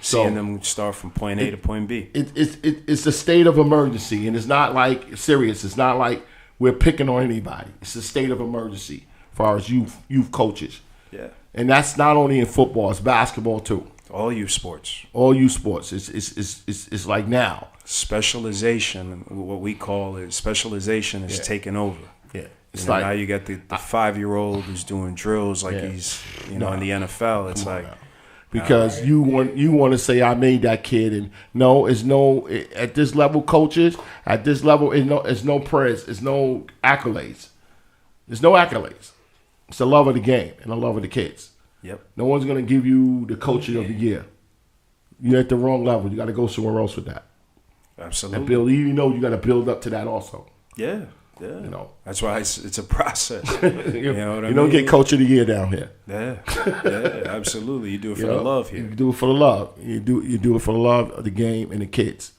So seeing them start from point A to point B. It's a state of emergency, and it's not like serious. It's not like we're picking on anybody. It's a state of emergency as far as youth coaches. Yeah. And that's not only in football; it's basketball too. All youth sports. All youth sports. It's like now. Specialization, what we call it, specialization is taking over. Yeah. It's now you got the 5-year-old who's doing drills like he's in the NFL. It's like because you want to say I made that kid, and no, it's no at this level, coaches at this level, it's no praise, it's no accolades, there's no accolades. It's the love of the game and the love of the kids. Yep. No one's gonna give you the coaching of the year. You're at the wrong level. You got to go somewhere else with that. Absolutely. And build. You got to build up to that also. Yeah. Yeah. That's why it's a process. You know what I mean? You don't get coach of the year down here. Yeah. Yeah, absolutely. You do it for the love here. You do it for the love. You do it for the love of the game and the kids.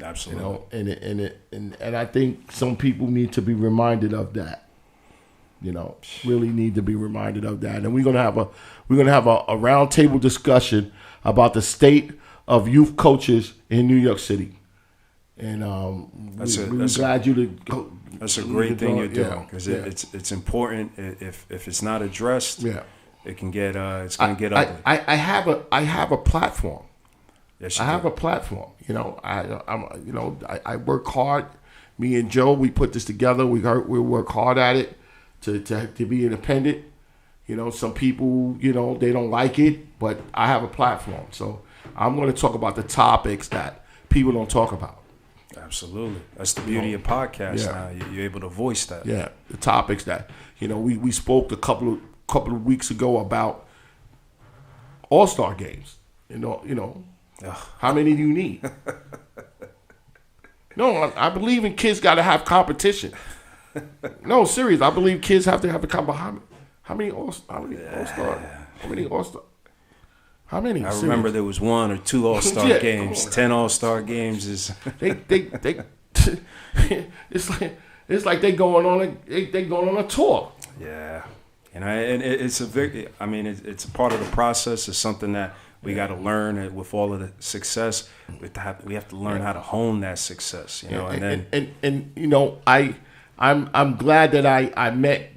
Absolutely. And I think some people need to be reminded of that. Really need to be reminded of that. And we're gonna have a roundtable discussion about the state of youth coaches in New York City. And we're glad you to go. That's a great thing you're doing because it's important. If it's not addressed, it can get it's going to get ugly. I have a platform. Yes, I have a platform. You know, I work hard. Me and Joe, we put this together. We work hard at it to be independent. You know, some people, you know, they don't like it, but I have a platform. So I'm going to talk about the topics that people don't talk about. Absolutely. That's the beauty of podcasts now. You're able to voice that. Yeah, the topics that, you know, we spoke a couple of weeks ago about all-star games. You know, how many do you need? No, I believe in kids got to have competition. No, serious. I believe kids have to have a competition. How many all-star? How many? I remember there was 1 or 2 all-star games. 10 all-star games is. they it's like they going on a tour. Yeah, and it's it's a part of the process. It's something that we got to learn with all of the success. We have to learn how to hone that success. You know, and you know, I'm glad that I met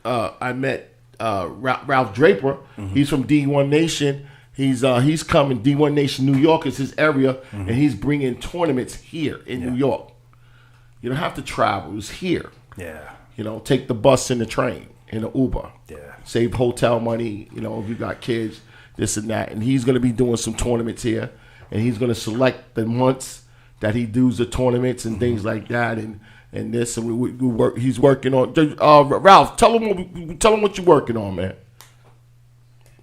Ralph Draper. Mm-hmm. He's from D1 Nation. He's coming. D1 Nation New York is his area, and he's bringing tournaments here in New York. You don't have to travel. It's here. Yeah. You know, take the bus and the train and the Uber. Yeah. Save hotel money. You know, if you got kids, this and that. And he's going to be doing some tournaments here, and he's going to select the months that he does the tournaments and things like that. And this, and we work. He's working on. Ralph, tell him what you're working on, man.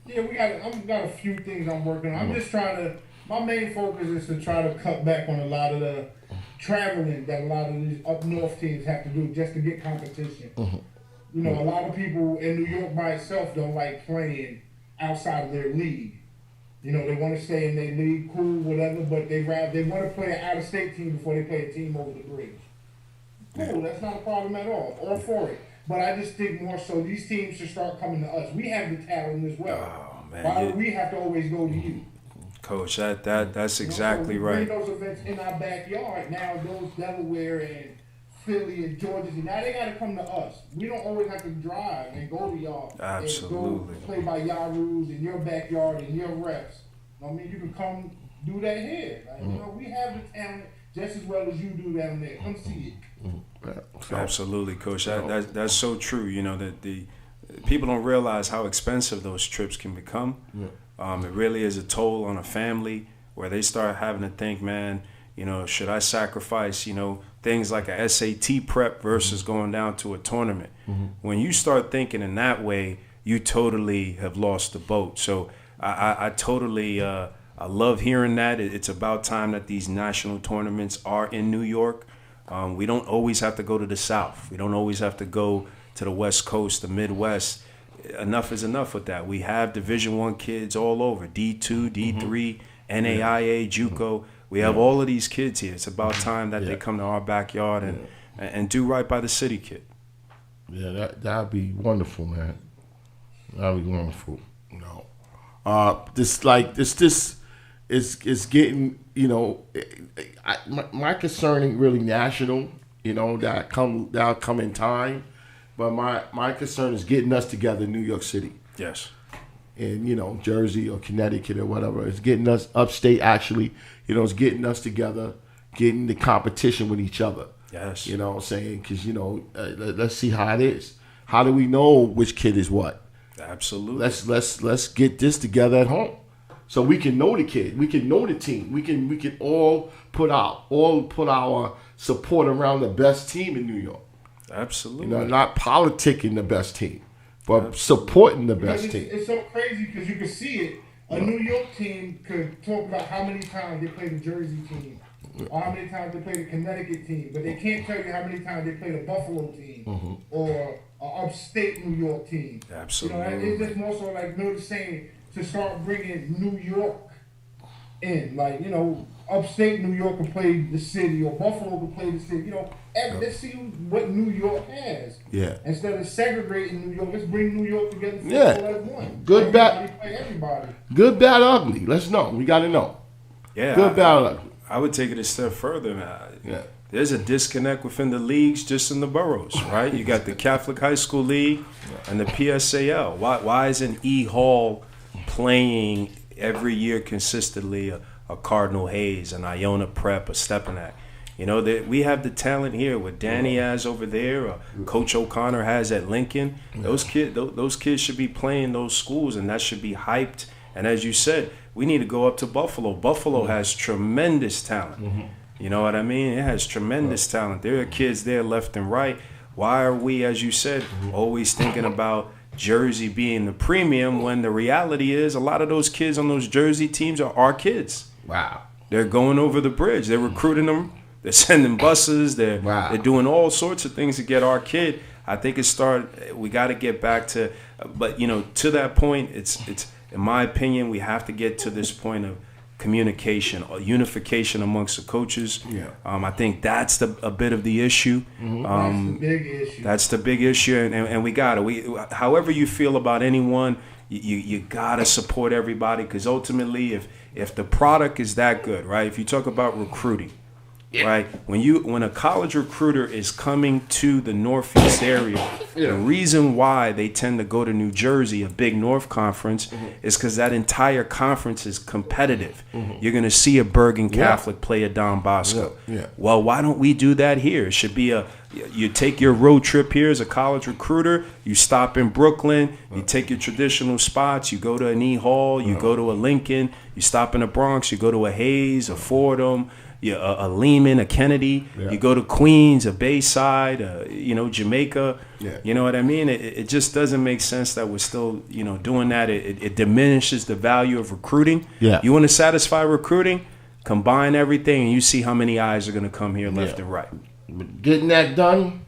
Yeah, I've got a few things I'm working on. I'm just trying to. My main focus is to try to cut back on a lot of the traveling that a lot of these up north teams have to do just to get competition. Mm-hmm. You know, a lot of people in New York by itself don't like playing outside of their league. You know, they want to stay in their league, cool, whatever, but they want to play an out-of-state team before they play a team over the bridge. Cool, that's not a problem at all for it. But I just think more so these teams should start coming to us. We have the talent as well. Oh, man. Why do we have to always go to you? Coach, that's exactly right. Bring those events in our backyard. Now those Delaware and Philly and Georgia, now they got to come to us. We don't always have to drive and go to y'all. Absolutely. And go play by y'all rules in your backyard and your reps. I mean, you can come do that here. Like, you know, we have the talent just as well as you do down there. Come see it. Absolutely, Coach. That's so true. You know, that the people don't realize how expensive those trips can become. Yeah. It really is a toll on a family where they start having to think, man, you know, should I sacrifice, you know, things like a SAT prep versus going down to a tournament? Mm-hmm. When you start thinking in that way, you totally have lost the boat. So I totally I love hearing that. It's about time that these national tournaments are in New York. We don't always have to go to the South. We don't always have to go to the West Coast, the Midwest. Enough is enough with that. We have Division I kids all over, D2, D3, NAIA, JUCO. We have all of these kids here. It's about time that they come to our backyard and do right by the city kid. Yeah, that'd be wonderful, man. That'd be wonderful. You know, this is getting. You know, my concern ain't really national. You know, that'll come in time. But my concern is getting us together in New York City. Yes. And, you know, Jersey or Connecticut or whatever. It's getting us upstate, actually. You know, it's getting us together, getting the competition with each other. Yes. You know what I'm saying? Because, you know, let's see how it is. How do we know which kid is what? Absolutely. Let's get this together at home. So we can know the kid. We can know the team. We can all put our support around the best team in New York. Absolutely. You know, not politicking the best team, but supporting the best team. It's so crazy because you can see it. A New York team could talk about how many times they play the Jersey team or how many times they play the Connecticut team, but they can't tell you how many times they play the Buffalo team or an upstate New York team. Absolutely. You know, it's just more so like Mill is saying to start bringing New York in. Like, you know, upstate New York can play the city or Buffalo can play the city. You know, let's see what New York has. Yeah. Instead of segregating New York, let's bring New York together as one. Good, bad, play everybody. Good, bad, ugly. Let's know. We got to know. Yeah. Good, bad, ugly. I would take it a step further, man. Yeah. There's a disconnect within the leagues, just in the boroughs, right? You got the Catholic High School League and the PSAL. Why isn't E Hall playing every year consistently a Cardinal Hayes, an Iona Prep, a Stepanak? You know, that we have the talent here. What Danny has over there, Coach O'Connor has at Lincoln. Those kids should be playing those schools, and that should be hyped. And as you said, we need to go up to Buffalo. Buffalo has tremendous talent. You know what I mean? It has tremendous talent. There are kids there left and right. Why are we, as you said, always thinking about Jersey being the premium when the reality is a lot of those kids on those Jersey teams are our kids? Wow. They're going over the bridge. They're recruiting them. They're sending buses. They're doing all sorts of things to get our kid. I think we got to get back to, but you know, to that point, it's in my opinion, we have to get to this point of communication or unification amongst the coaches. Yeah. I think that's a bit of the issue. That's the big issue. That's the big issue, and we got to. However you feel about anyone, you got to support everybody, because ultimately, if the product is that good, right? If you talk about recruiting. Right, when a college recruiter is coming to the Northeast area, the reason why they tend to go to New Jersey, a big North conference, is because that entire conference is competitive. You're going to see a Bergen Catholic play a Don Bosco. Well, why don't we do that here? It should be you take your road trip here as a college recruiter, you stop in Brooklyn, you take your traditional spots, you go to an E Hall, you go to a Lincoln, you stop in the Bronx, you go to a Hayes, a Fordham, a Lehman, a Kennedy. You go to Queens, a Bayside, Jamaica. You know what I mean? It just doesn't make sense that we're still, doing that. It diminishes the value of recruiting. You want to satisfy recruiting? Combine everything, and you see how many eyes are going to come here left and right. But getting that done,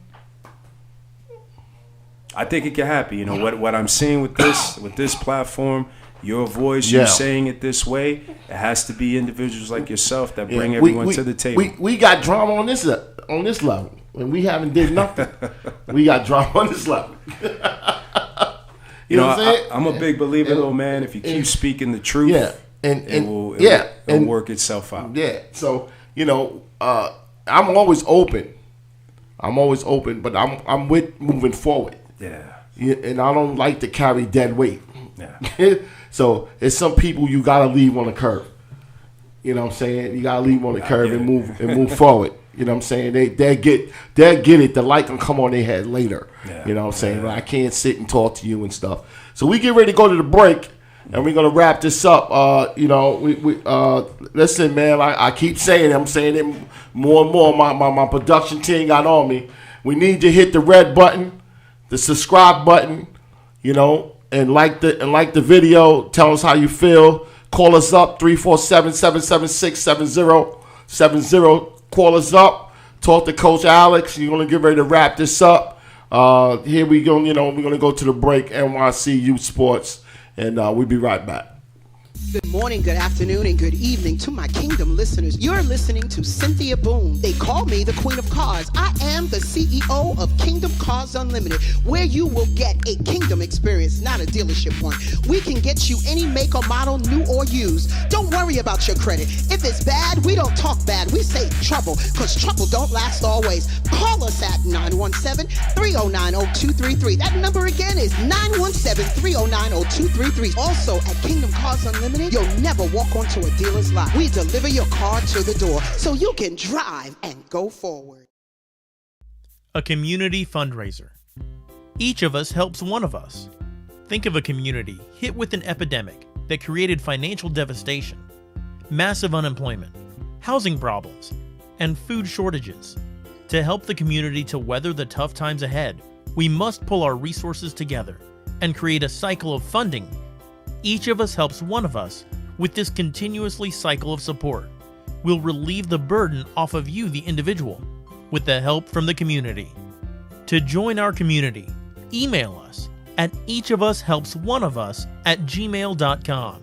I think it can happen. You know what I'm seeing with this platform. Your voice, you saying it this way, it has to be individuals like yourself that bring everyone to the table. We got drama on this level, and we haven't did nothing. We got drama on this level. you know what I'm saying? I'm a big believer, though, man. If you keep speaking the truth, it will work itself out. Yeah. So I'm always open. But I'm with moving forward. Yeah. And I don't like to carry dead weight. Yeah. So it's some people you gotta leave on the curb. You know what I'm saying? You gotta leave them on the curb and move forward. You know what I'm saying? They'll get it. The light can come on their head later. Yeah. You know what I'm saying? But I can't sit and talk to you and stuff. So we get ready to go to the break, and we're gonna wrap this up. Listen, man. I keep saying it. I'm saying it more and more. My production team got on me. We need to hit the red button, the subscribe button. And like the video. Tell us how you feel. Call us up 347-776-7070. Call us up. Talk to Coach Alex. You're gonna get ready to wrap this up. Here we go. We're gonna go to the break. NYC Youth Sports, and we'll be right back. Good morning, good afternoon, and good evening to my Kingdom listeners. You're listening to Cynthia Boone. They call me the Queen of Cars. I am the CEO of Kingdom Cars Unlimited, where you will get a Kingdom experience, not a dealership one. We can get you any make or model, new or used. Don't worry about your credit. If it's bad, we don't talk bad. We say trouble, because trouble don't last always. Call us at 917-309-0233. That number again is 917-309-0233. Also, at Kingdom Cars Unlimited, you'll never walk onto a dealer's lot. We deliver your car to the door so you can drive and go forward. A community fundraiser. Each of us helps one of us. Think of a community hit with an epidemic that created financial devastation, massive unemployment, housing problems, and food shortages. To help the community to weather the tough times ahead, we must pull our resources together and create a cycle of funding. Each of us helps one of us with this continuously cycle of support. We'll relieve the burden off of you, the individual, with the help from the community. To join our community, email us at eachofushelpsoneofus@gmail.com.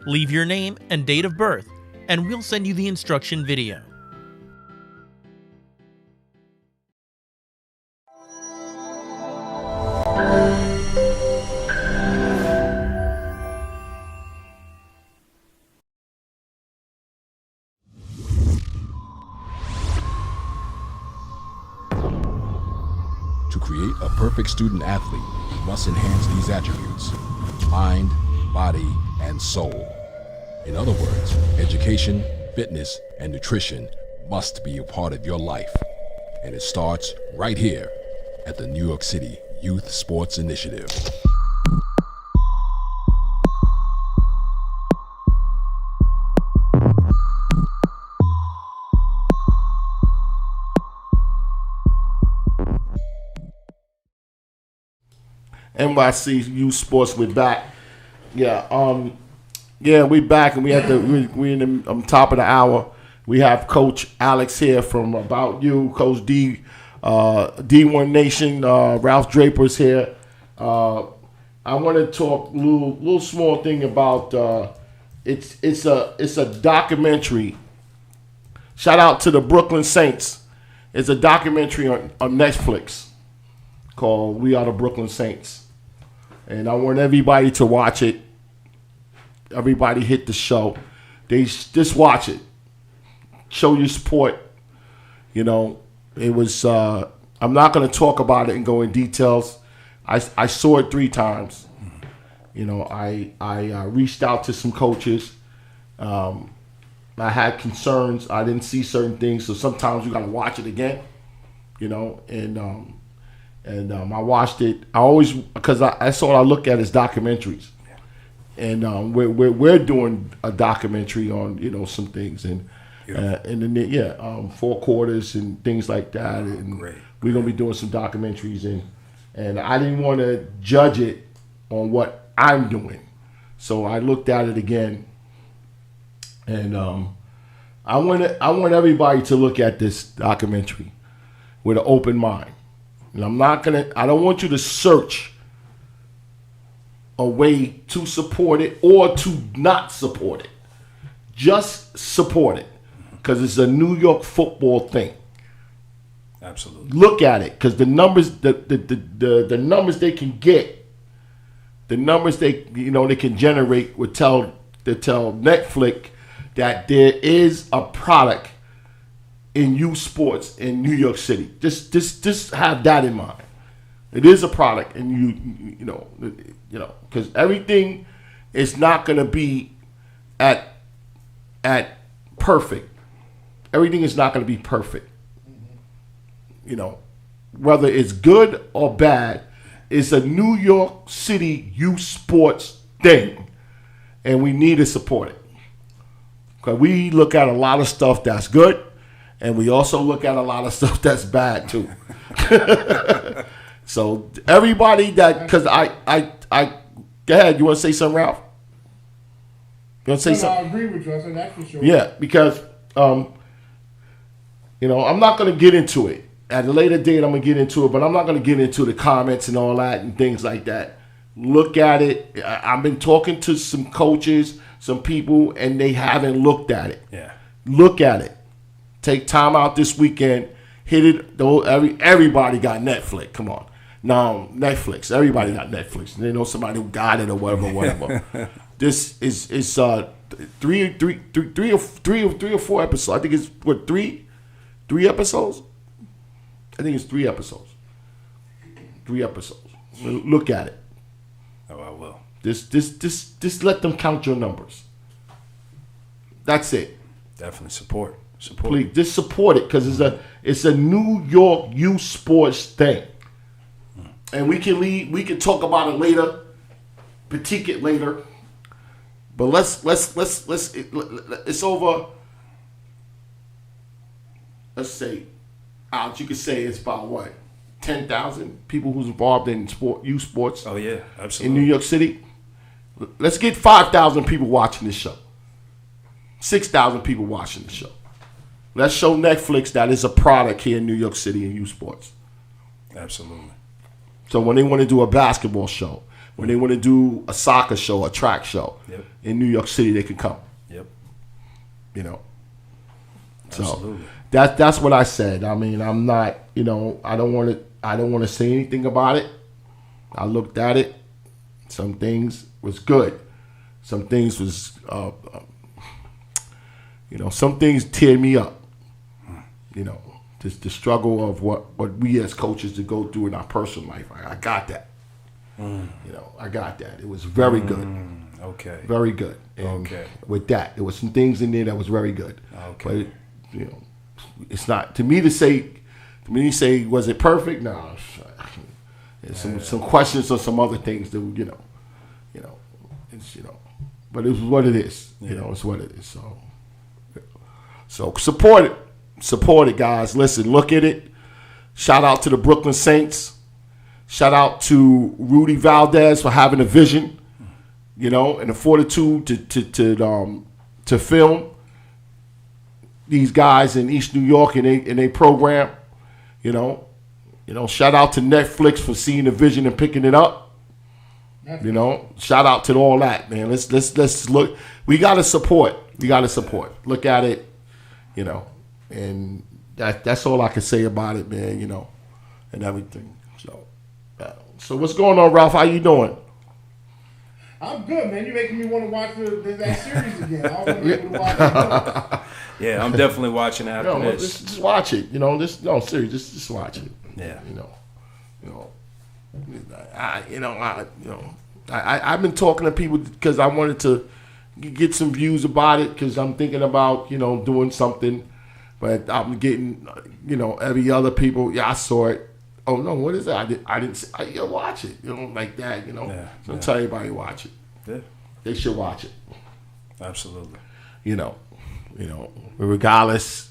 Leave your name and date of birth, and we'll send you the instruction video. create a perfect student athlete, you must enhance these attributes: mind, body, and soul. In other words, education, fitness, and nutrition must be a part of your life. And it starts right here at the New York City Youth Sports Initiative. NYC Youth Sports, we're back. Yeah, we back, and we in the top of the hour. We have Coach Alex here from About You, Coach D, D1 Nation. Ralph Draper's here. I want to talk a little small thing about it's a documentary. Shout out to the Brooklyn Saints. It's a documentary on Netflix called "We Are the Brooklyn Saints," and I want everybody to watch it. Everybody hit the show. They just watch it. Show your support. You know, it was. I'm not going to talk about it and go in details. I saw it 3 times. You know, I reached out to some coaches. I had concerns. I didn't see certain things, so sometimes you got to watch it again. You know, and I watched it. I always, because that's all I look at is documentaries. And we're doing a documentary on, you know, some things, and then 4 quarters and things like that, and Great. We're gonna be doing some documentaries, and I didn't want to judge it on what I'm doing, so I looked at it again, and I want everybody to look at this documentary with an open mind, and I don't want you to search a way to support it or to not support it. Just support it, because it's a New York football thing. Absolutely. Look at it, because the numbers, the numbers they can get, the numbers they can generate would tell Netflix that there is a product in youth sports in New York City. Just have that in mind. It is a product, and you know, because everything is not going to be at perfect. Everything is not going to be perfect. You know, whether it's good or bad, it's a New York City youth sports thing, and we need to support it. Because we look at a lot of stuff that's good, and we also look at a lot of stuff that's bad too. So everybody because I go ahead. You want to say something, Ralph? You want to say something? I agree with you. I said that for sure. Yeah, because I'm not going to get into it. At a later date, I'm going to get into it, but I'm not going to get into the comments and all that and things like that. Look at it. I've been talking to some coaches, some people, and they haven't looked at it. Yeah. Look at it. Take time out this weekend. Hit it. Everybody got Netflix. Come on. No, Netflix. Everybody got Netflix. They know somebody who got it or whatever. This is three or four episodes. I think it's what, three episodes. I think it's 3 episodes. 3 episodes. Look at it. Oh, I will. Just let them count your numbers. That's it. Definitely support. Please, just support it, because it's a New York youth sports thing, and we can talk about it later, critique it later. But let's it's over. Let's say, Alex, you could say it's about what, 10,000 people who's involved in youth sports. Oh yeah, absolutely. In New York City. Let's get 5,000 people watching this show. 6,000 people watching the show. Let's show Netflix that it's a product here in New York City in youth sports. Absolutely. So when they want to do a basketball show, when they want to do a soccer show, a track show, yep, in New York City, they can come. Yep. You know. Absolutely. So that's what I said. I mean, I'm not, I don't want to say anything about it. I looked at it. Some things was good. Some things was, some things tear me up. the struggle of what we as coaches to go through in our personal life. I got that. You know, I got that. It was very good. Okay. Very good. And with that, there was some things in there that was very good. Okay. But you know, it's not to me to say. Was it perfect? No. There's some questions or some other things that you know, it's but it was what it is. You know, it's what it is. So support it, guys. Listen, look at it. Shout out to the Brooklyn Saints. Shout out to Rudy Valdez for having a vision, and the fortitude to film these guys in East New York in a program. Shout out to Netflix for seeing the vision and picking it up. Shout out to all that, man. Let's look. We gotta support. Look at it, and that's all I can say about it, man. And everything. So what's going on, Ralph? How you doing? I'm good, man. You're making me want to watch that series again. I want to be able to watch it. Yeah, I'm definitely watching after this. Just watch it. Seriously, just watch it. Yeah. I've been talking to people because I wanted to get some views about it because I'm thinking about doing something, but I'm getting every other people. Yeah, I saw it. Oh no, what is that? I didn't see. Watch it. Like that. So tell everybody watch it. Yeah. They should watch it. Absolutely. Regardless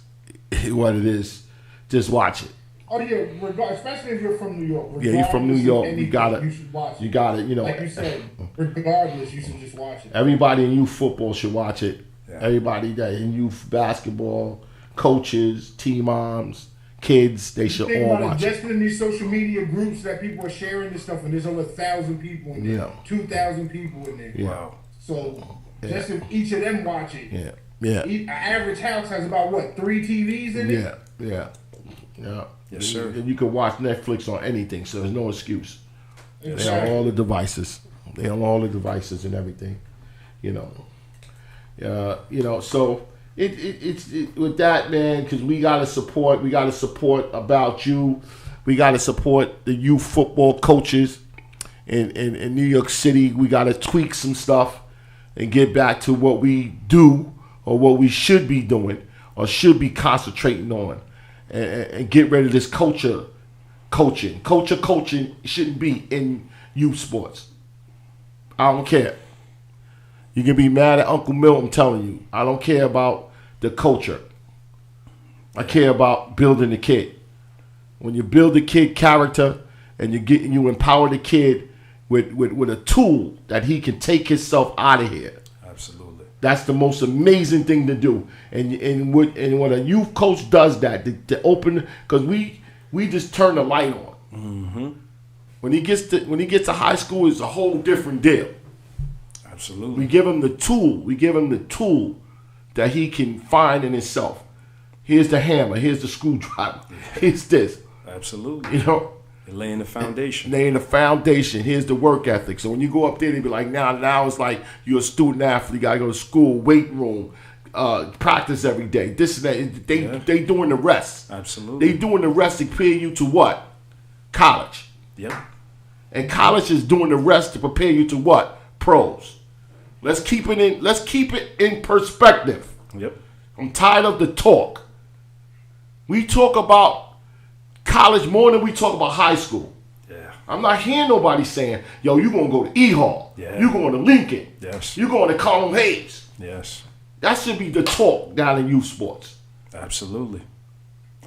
what it is, just watch it. Oh yeah, especially if you're from New York. Yeah, you're from New York. You got it. You should watch it. You got it. Like you said, regardless, you should just watch it. Everybody in youth football should watch it. Yeah. Everybody that in youth basketball, coaches, team moms, kids, they should all watch it. Just in these social media groups that people are sharing this stuff, and there's over 1,000 people in there, 2,000 people in there. Yeah. Wow. So just if each of them watch it. Yeah. Yeah. An average house has about 3 TVs in it? Yeah. Yes, sir. And you can watch Netflix on anything, so there's no excuse. Exactly. They're on all the devices. They're on all the devices and everything. So it's with that, man, because we gotta support About You. We gotta support the youth football coaches in New York City. We gotta tweak some stuff and get back to what we do or what we should be doing or should be concentrating on, and get rid of this coaching. Coaching shouldn't be in youth sports. I don't care. You can be mad at Uncle Milt, I'm telling you. I don't care about the culture. I care about building the kid. When you build the kid character and you empower the kid with a tool that he can take himself out of here. Absolutely. That's the most amazing thing to do. And when a youth coach does that, to open, because we just turn the light on. Mm-hmm. When he gets to high school, it's a whole different deal. Absolutely. We give him the tool that he can find in himself. Here's the hammer. Here's the screwdriver. Here's this. Absolutely. You're laying the foundation. Here's the work ethic. So when you go up there, they be like, now it's like you're a student athlete. You got to go to school, weight room, practice every day. This and that. They doing the rest. Absolutely. They doing the rest to prepare you to what? College. Yep. And college is doing the rest to prepare you to what? Pros. Let's keep it in perspective. Yep. I'm tired of the talk. We talk about college more than we talk about high school. Yeah. I'm not hearing nobody saying, yo, you're going to go to E-Hall. Yeah. You're going to Lincoln. Yes. You're going to Colin Hayes. Yes. That should be the talk down in youth sports. Absolutely.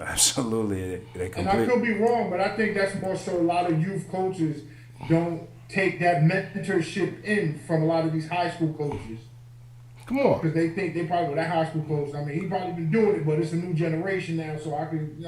Absolutely. And I could be wrong, but I think that's more so a lot of youth coaches don't take that mentorship in from a lot of these high school coaches. Come on. Because they think they probably, that high school coach, he probably been doing it, but it's a new generation now, so I could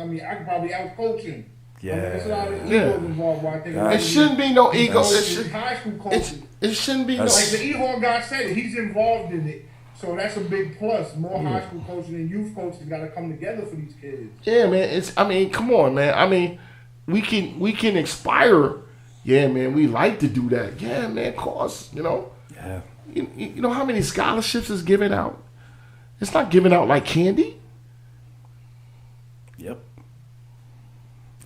probably out-coach him. Yeah. There's a lot of egos involved where I think it shouldn't be no ego. High school coaching. It shouldn't be no. Like the E-Hall guy said it, he's involved in it. So that's a big plus. More high school coaching and youth coaching got to come together for these kids. Yeah, man. Come on, man. We can inspire. Yeah, man. We like to do that. Yeah, man. Of course, Yeah. You know how many scholarships is given out? It's not given out like candy. Yep.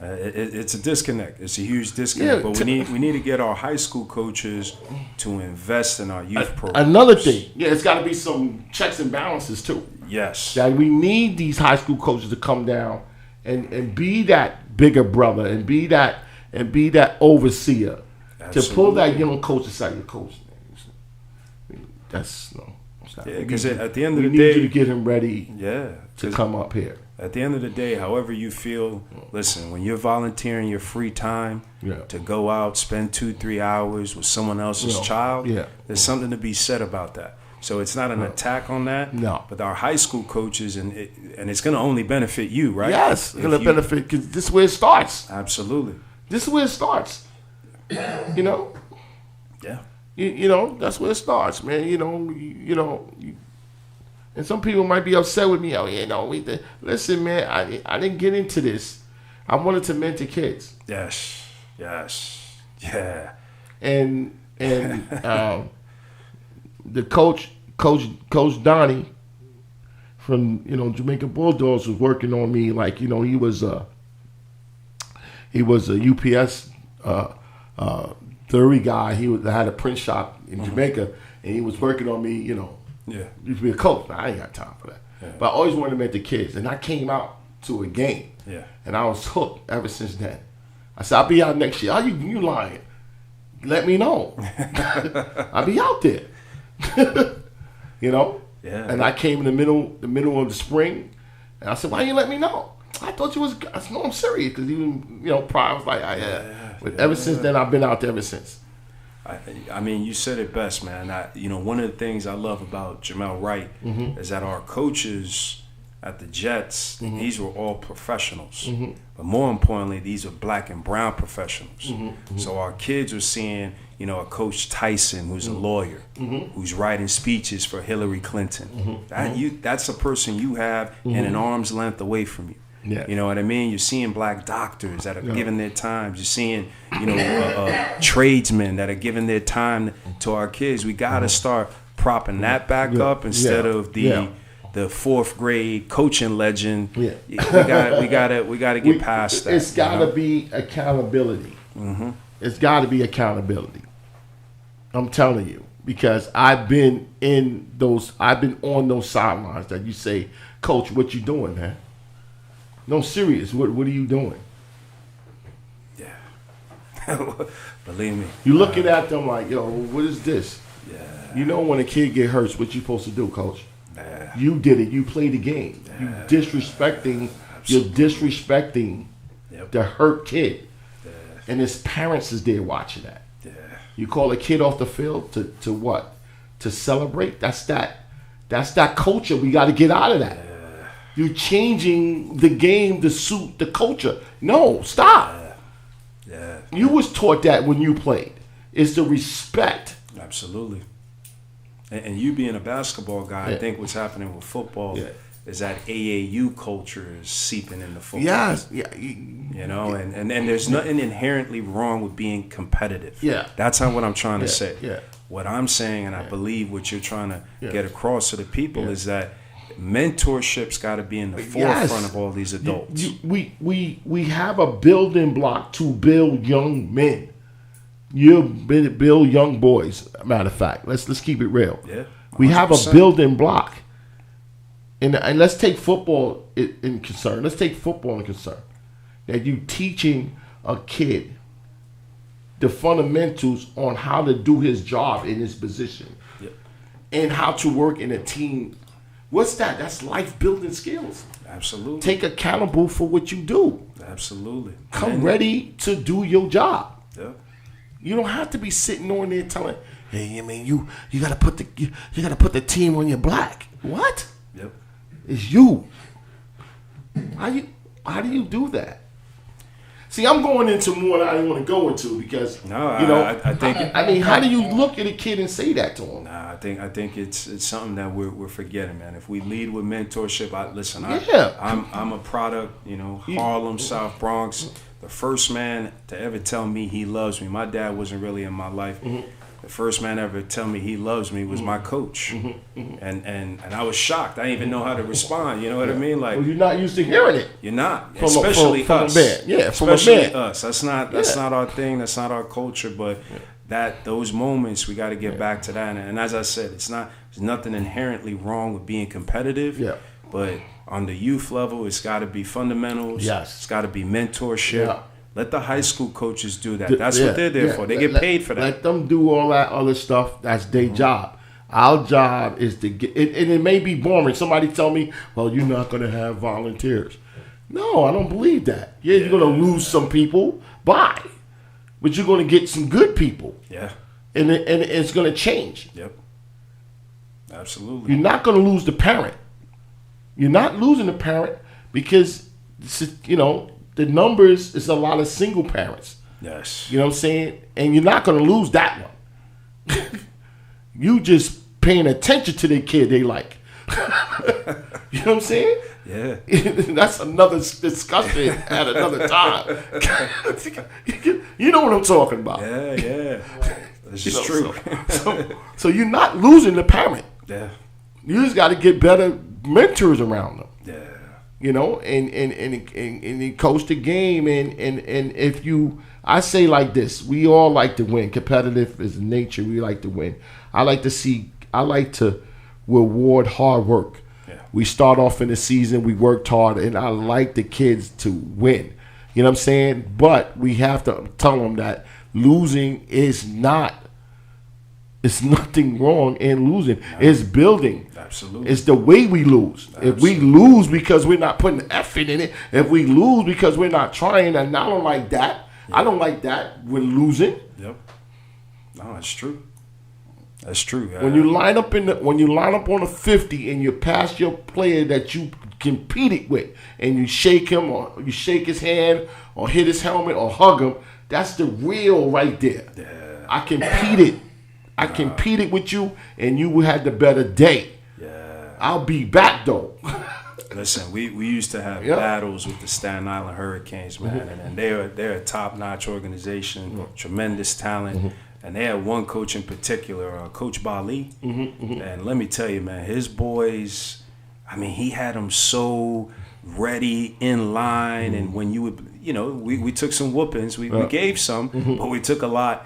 It's a disconnect. It's a huge disconnect. But we need to get our high school coaches to invest in our youth programs. Another thing, it's got to be some checks and balances too. Yes. That we need these high school coaches to come down and be that bigger brother and be that overseer. Absolutely. To pull that young coach aside, your coach. That's no. Because at the end of the day, we need you to get him ready. To come up here. At the end of the day, however you feel, listen, when you're volunteering your free time to go out, spend 2-3 hours with someone else's child, there's something to be said about that. So it's not an attack on that. No. But our high school coaches, and it's going to only benefit you, right? Yes, it's going to benefit because this is where it starts. Absolutely. This is where it starts. You know? Yeah. You know, that's where it starts, man. You know. And some people might be upset with me. Oh, listen, man, I didn't get into this. I wanted to mentor kids. Yes. Yeah. And the coach Donnie from Jamaican Bulldogs was working on me like he was a UPS 30 guy. I had a print shop in Jamaica, and he was working on me. You to be a coach. I ain't got time for that. Yeah. But I always wanted to mentor kids, and I came out to a game, and I was hooked ever since then. I said, I'll be out next year. You lying? Let me know. I'll be out there. Yeah. And I came in the middle of the spring, and I said, why you let me know? I thought you was. I said, no, I'm serious, because even prior I was like, But ever since then, I've been out there ever since. I mean, you said it best, man. One of the things I love about Jamel Wright is that our coaches at the Jets, these were all professionals. But more importantly, these are black and brown professionals. So our kids are seeing, a Coach Tyson who's a lawyer, who's writing speeches for Hillary Clinton. That's a person you have in an arm's length away from you. Yeah. You know what I mean? You're seeing black doctors that are giving their time. You're seeing, tradesmen that are giving their time to our kids. We got to start propping that back up instead of the fourth grade coaching legend. Yeah. We got to get past that. It's got to be accountability. It's got to be accountability. I'm telling you, because I've been on those sidelines that you say, Coach, what you doing, man? No, serious. What are you doing? Yeah. Believe me. You looking at them like, what is this? Yeah. When a kid get hurt, what you supposed to do, Coach? Yeah. You did it. You played the game. Yeah. You're disrespecting the hurt kid. Yeah. And his parents is there watching that. Yeah. You call a kid off the field to what? To celebrate? That's that culture. We got to get out of that. Yeah. You're changing the game to suit the culture. No, stop. Yeah. You was taught that when you played. It's the respect. Absolutely. And you being a basketball guy, I think what's happening with football is that AAU culture is seeping into football. Yes. Yeah. And there's nothing inherently wrong with being competitive. Yeah. That's not what I'm trying to say. Yeah. What I'm saying, and I believe what you're trying to get across to the people is that mentorship's got to be in the forefront of all these adults. We have a building block to build young men. You build young boys. Matter of fact, let's keep it real. Yeah, 100%. We have a building block, and let's take football in concern. Let's take football in concern. That you teaching a kid the fundamentals on how to do his job in his position, and how to work in a team. What's that? That's life building skills. Absolutely. Take accountable for what you do. Absolutely. Come ready to do your job. Yeah. You don't have to be sitting on there telling, hey, you gotta put the team on your back. What? Yep. It's you. How do you do that? See, I'm going into more than I want to go into because I think. I mean, how do you look at a kid and say that to him? Nah, I think it's something that we're forgetting, man. If we lead with mentorship, I'm a product, Harlem, South Bronx. The first man to ever tell me he loves me. My dad wasn't really in my life. The first man ever tell me he loves me was my coach, and I was shocked. I didn't even know how to respond. You know what I mean? Like, well, you're not used to hearing it. You're not, from especially from us. A man. Yeah, from especially a man. us. That's not our thing. That's not our culture. But those moments, we got to get back to that. And as I said, there's nothing inherently wrong with being competitive. Yeah. But on the youth level, it's got to be fundamentals. Yes. It's got to be mentorship. Yeah. Let the high school coaches do that. That's what they're there for. They get paid for that. Let them do all that other stuff. That's their job. Our job is to get it, and it may be boring. Somebody tell me, well, you're not going to have volunteers. No, I don't believe that. Yeah, you're going to lose some people. Bye. But you're going to get some good people. Yeah. And it's going to change. Yep. Absolutely. You're not going to lose the parent. You're not losing the parent because, the numbers is a lot of single parents. Yes. You know what I'm saying? And you're not going to lose that one. You just paying attention to the kid they like. You know what I'm saying? Yeah. That's another discussion at another time. You know what I'm talking about. Yeah. This is true. So you're not losing the parent. Yeah. You just got to get better mentors around them. Yeah. And coach the game. And if you, I say like this, we all like to win. Competitive is nature. We like to win. I like to reward hard work. Yeah. We start off in the season, we worked hard, and I like the kids to win. You know what I'm saying? But we have to tell them that losing is not, it's nothing wrong in losing. No. It's building. Absolutely. It's the way we lose. Absolutely. If we lose because we're not putting effort in it, if we lose because we're not trying, and I don't like that. Yeah. I don't like that when losing. Yep. No, it's true. That's true. When you line up on a 50 and you pass your player that you competed with, and you shake him or you shake his hand or hit his helmet or hug him, that's the real right there. Yeah. I competed with you, and you had the better day. Yeah. I'll be back though. Listen, we used to have battles with the Staten Island Hurricanes, man, and they're a top-notch organization, tremendous talent. And they had one coach in particular, Coach Bali. And let me tell you, man, his boys, I mean, he had them so ready, in line. And when you would, we took some whoopings. We gave some, but we took a lot.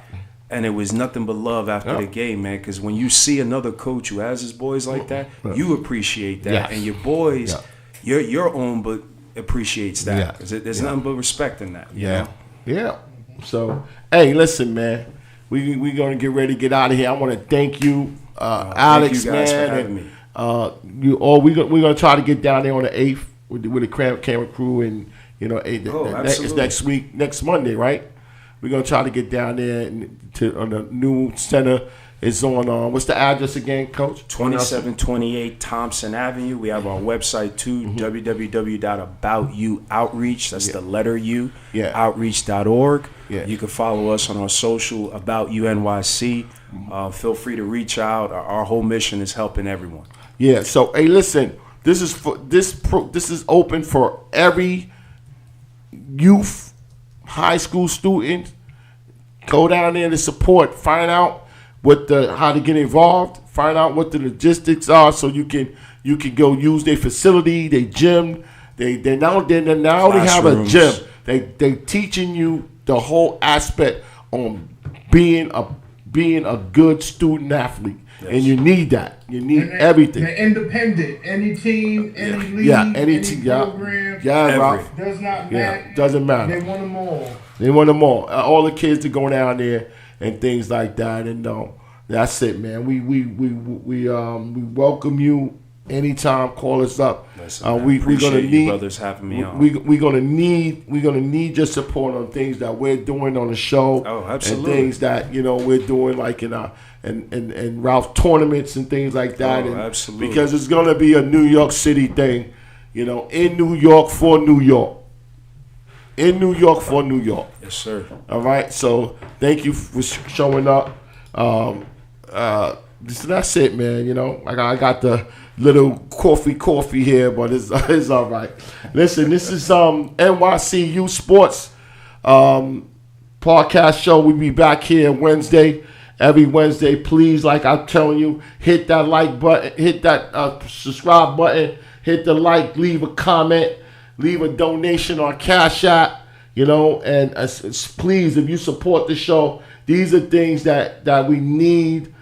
And it was nothing but love after the game, man. Because when you see another coach who has his boys like that, you appreciate that. Yes. And your boys, your own, but appreciates that. Because there's nothing but respect in that. You know? Yeah. So, hey, listen, man. We're going to get ready to get out of here. I want to thank you, Alex, thank you guys man. for having me. We're going to try to get down there on the 8th with the camera crew. And, it's next Monday, right? We're going to try to get down there on the new center. It's on, what's the address again, Coach? 2728 Thompson Avenue. We have our website, too, www.aboutyououtreach. That's the letter U, outreach.org. Yeah. You can follow us on our social, About You NYC. Feel free to reach out. Our whole mission is helping everyone. Yeah, so, hey, listen, this is open for every youth, high school student. Go down there to support, find out how to get involved, find out what the logistics are, so you can go use their facility, their gym. They now have a gym. They teaching you the whole aspect on being a good student athlete, and you need that. You need everything. They're independent. Any team, any league, any program, Ralph. does not matter. Doesn't matter. They want them all. All the kids to go down there and things like that, and that's it, man. We welcome you anytime. Call us up. We're gonna need you brothers having me on. We're gonna need your support on things that we're doing on the show. Oh, absolutely. And things that we're doing like in Ralph tournaments and things like that. Oh, absolutely. Because it's gonna be a New York City thing, in New York for New York. In New York for New York. Yes, sir. All right. So thank you for showing up. That's it, man. I got the little coffee here, but it's all right. Listen, this is NYC Youth Sports podcast show. We'll be back here Wednesday every Wednesday. Please, like I'm telling you, hit that like button, hit that subscribe button, hit the like, leave a comment, leave a donation on Cash App, you know, and please, if you support the show, these are things that we need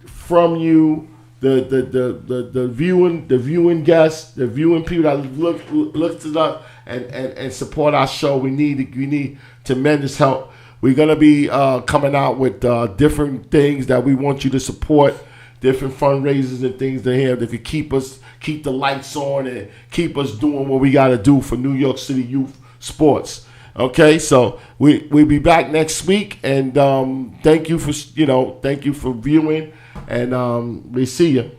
from you. The viewing guests, the viewing people that look to us and support our show. We need tremendous help. We're gonna be coming out with different things that we want you to support, different fundraisers and things to have that can keep the lights on and keep us doing what we gotta do for New York City youth sports. Okay, so we'll be back next week, and thank you for viewing, and we see you.